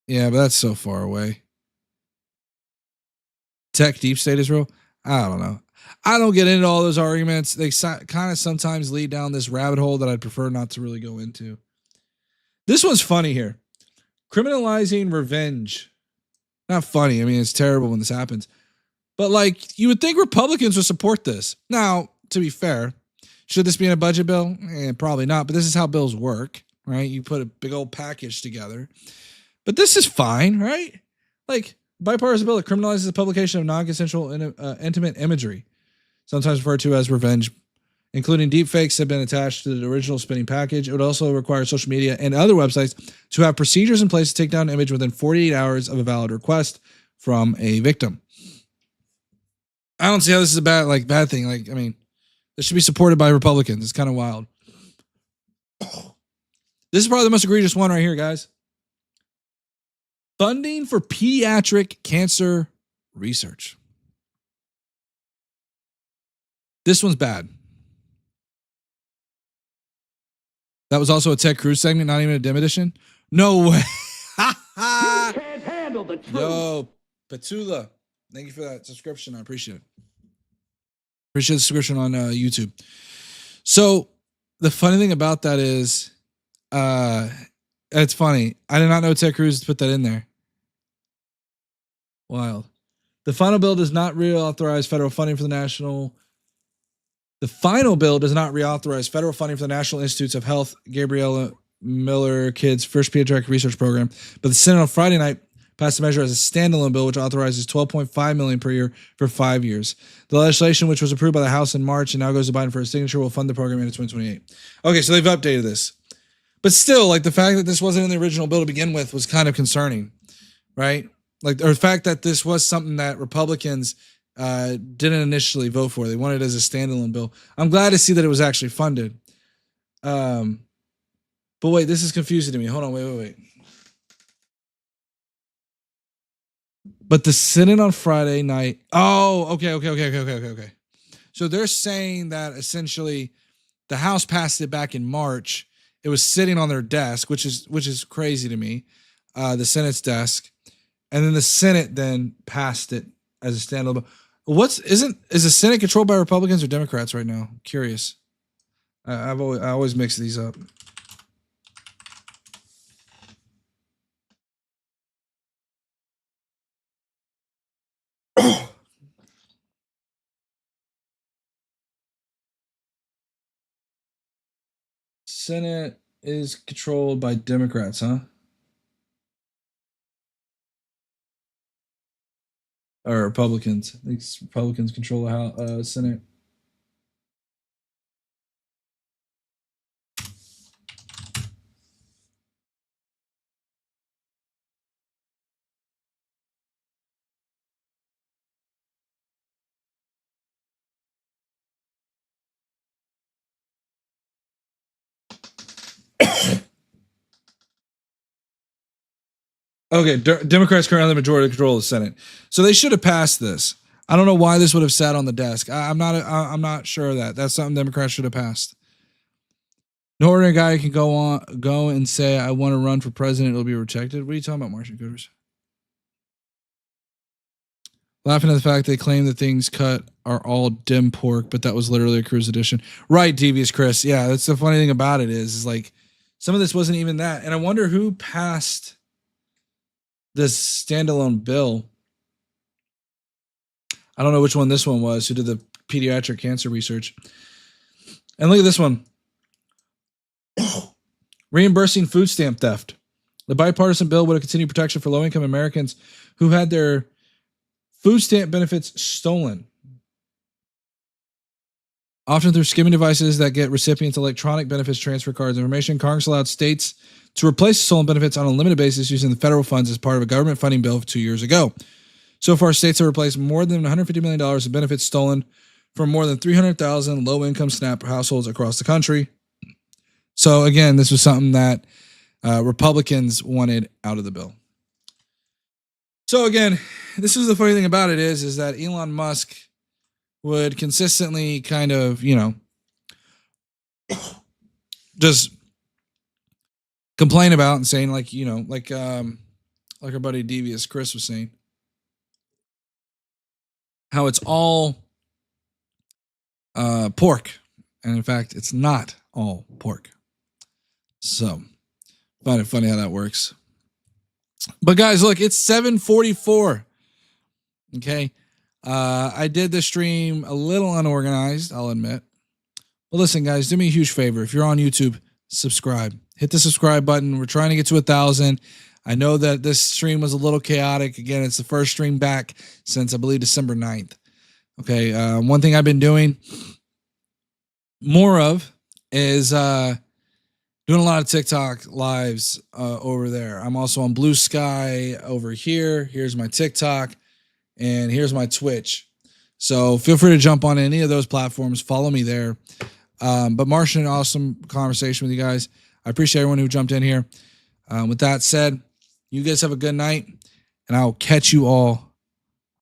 Yeah, but that's so far away. Tech deep state Israel? I don't know. I don't get into all those arguments. They kind of sometimes lead down this rabbit hole that I'd prefer not to really go into. This one's funny here. Criminalizing revenge. Not funny. I mean, it's terrible when this happens. But like, you would think Republicans would support this. Now, to be fair, should this be in a budget bill? Probably not. But this is how bills work, right? You put a big old package together. But this is fine, right? Like, bipartisan bill that criminalizes the publication of non-consensual intimate imagery, sometimes referred to as revenge, including deepfakes, have been attached to the original spinning package. It would also require social media and other websites to have procedures in place to take down an image within 48 hours of a valid request from a victim. I don't see how this is a bad thing. Like, I mean, this should be supported by Republicans. It's kind of wild. This is probably the most egregious one right here, guys. Funding for pediatric cancer research. This one's bad. That was also a Ted Cruz segment, not even a dim edition. No way. You can't handle the truth. Yo, Petula. Thank you for that subscription. I appreciate it. Appreciate the subscription on YouTube. So the funny thing about that is, it's funny. I did not know Ted Cruz put that in there. Wild. The final bill does not reauthorize federal funding for the national. The final bill does not reauthorize federal funding for the National Institutes of Health, Gabriella Miller Kids' first pediatric research program. But the Senate on Friday night passed a measure as a standalone bill, which authorizes $12.5 million per year for 5 years. The legislation, which was approved by the House in March and now goes to Biden for his signature, will fund the program into 2028. Okay, so they've updated this. But still, like, the fact that this wasn't in the original bill to begin with was kind of concerning, right? Like, or the fact that this was something that Republicans didn't initially vote for. They wanted it as a standalone bill. I'm glad to see that it was actually funded. But wait, this is confusing to me. Hold on, wait. But the Senate on Friday night. Oh, okay. So they're saying that essentially the House passed it back in March. It was sitting on their desk, which is crazy to me. The Senate's desk, and then the Senate then passed it as a standalone. Is the Senate controlled by Republicans or Democrats right now? I'm curious. I always mix these up. Senate is controlled by Democrats, huh? Or Republicans. I think Republicans control the House, Senate. Okay, Democrats currently have the majority control of the Senate, so they should have passed this. I don't know why this would have sat on the desk. I'm not sure of that. That's something Democrats should have passed. No ordinary guy can go and say, "I want to run for president." It'll be rejected. What are you talking about, Martian Gooders? Laughing at the fact they claim the things cut are all dim pork, but that was literally a cruise edition. Right, Devious Chris. Yeah, that's the funny thing about it is like some of this wasn't even that. And I wonder who passed this standalone bill. I don't know which one this one was, who did the pediatric cancer research. And look at this one. Reimbursing food stamp theft. The bipartisan bill would continue protection for low-income Americans who had their food stamp benefits stolen, often through skimming devices that get recipients electronic benefits transfer cards information. Congress allowed states to replace stolen benefits on a limited basis using the federal funds as part of a government funding bill 2 years ago. So far, states have replaced more than $150 million of benefits stolen from more than 300,000 low-income SNAP households across the country. So again, this was something that Republicans wanted out of the bill. So again, this is the funny thing about it is that Elon Musk would consistently kind of, just complain about and saying like our buddy Devious Chris was saying, how it's all pork. And in fact, it's not all pork. So find it funny how that works. But guys, look, it's 7:44. Okay. I did the stream a little unorganized, I'll admit. But listen, guys, do me a huge favor. If you're on YouTube, subscribe. Hit the subscribe button. We're trying to get to 1,000. I know that this stream was a little chaotic. Again, it's the first stream back since, I believe, December 9th. Okay. One thing I've been doing more of is doing a lot of TikTok lives over there. I'm also on Blue Sky over here. Here's my TikTok. And here's my Twitch. So feel free to jump on any of those platforms. Follow me there. But Martian, awesome conversation with you guys. I appreciate everyone who jumped in here. With that said, you guys have a good night. And I'll catch you all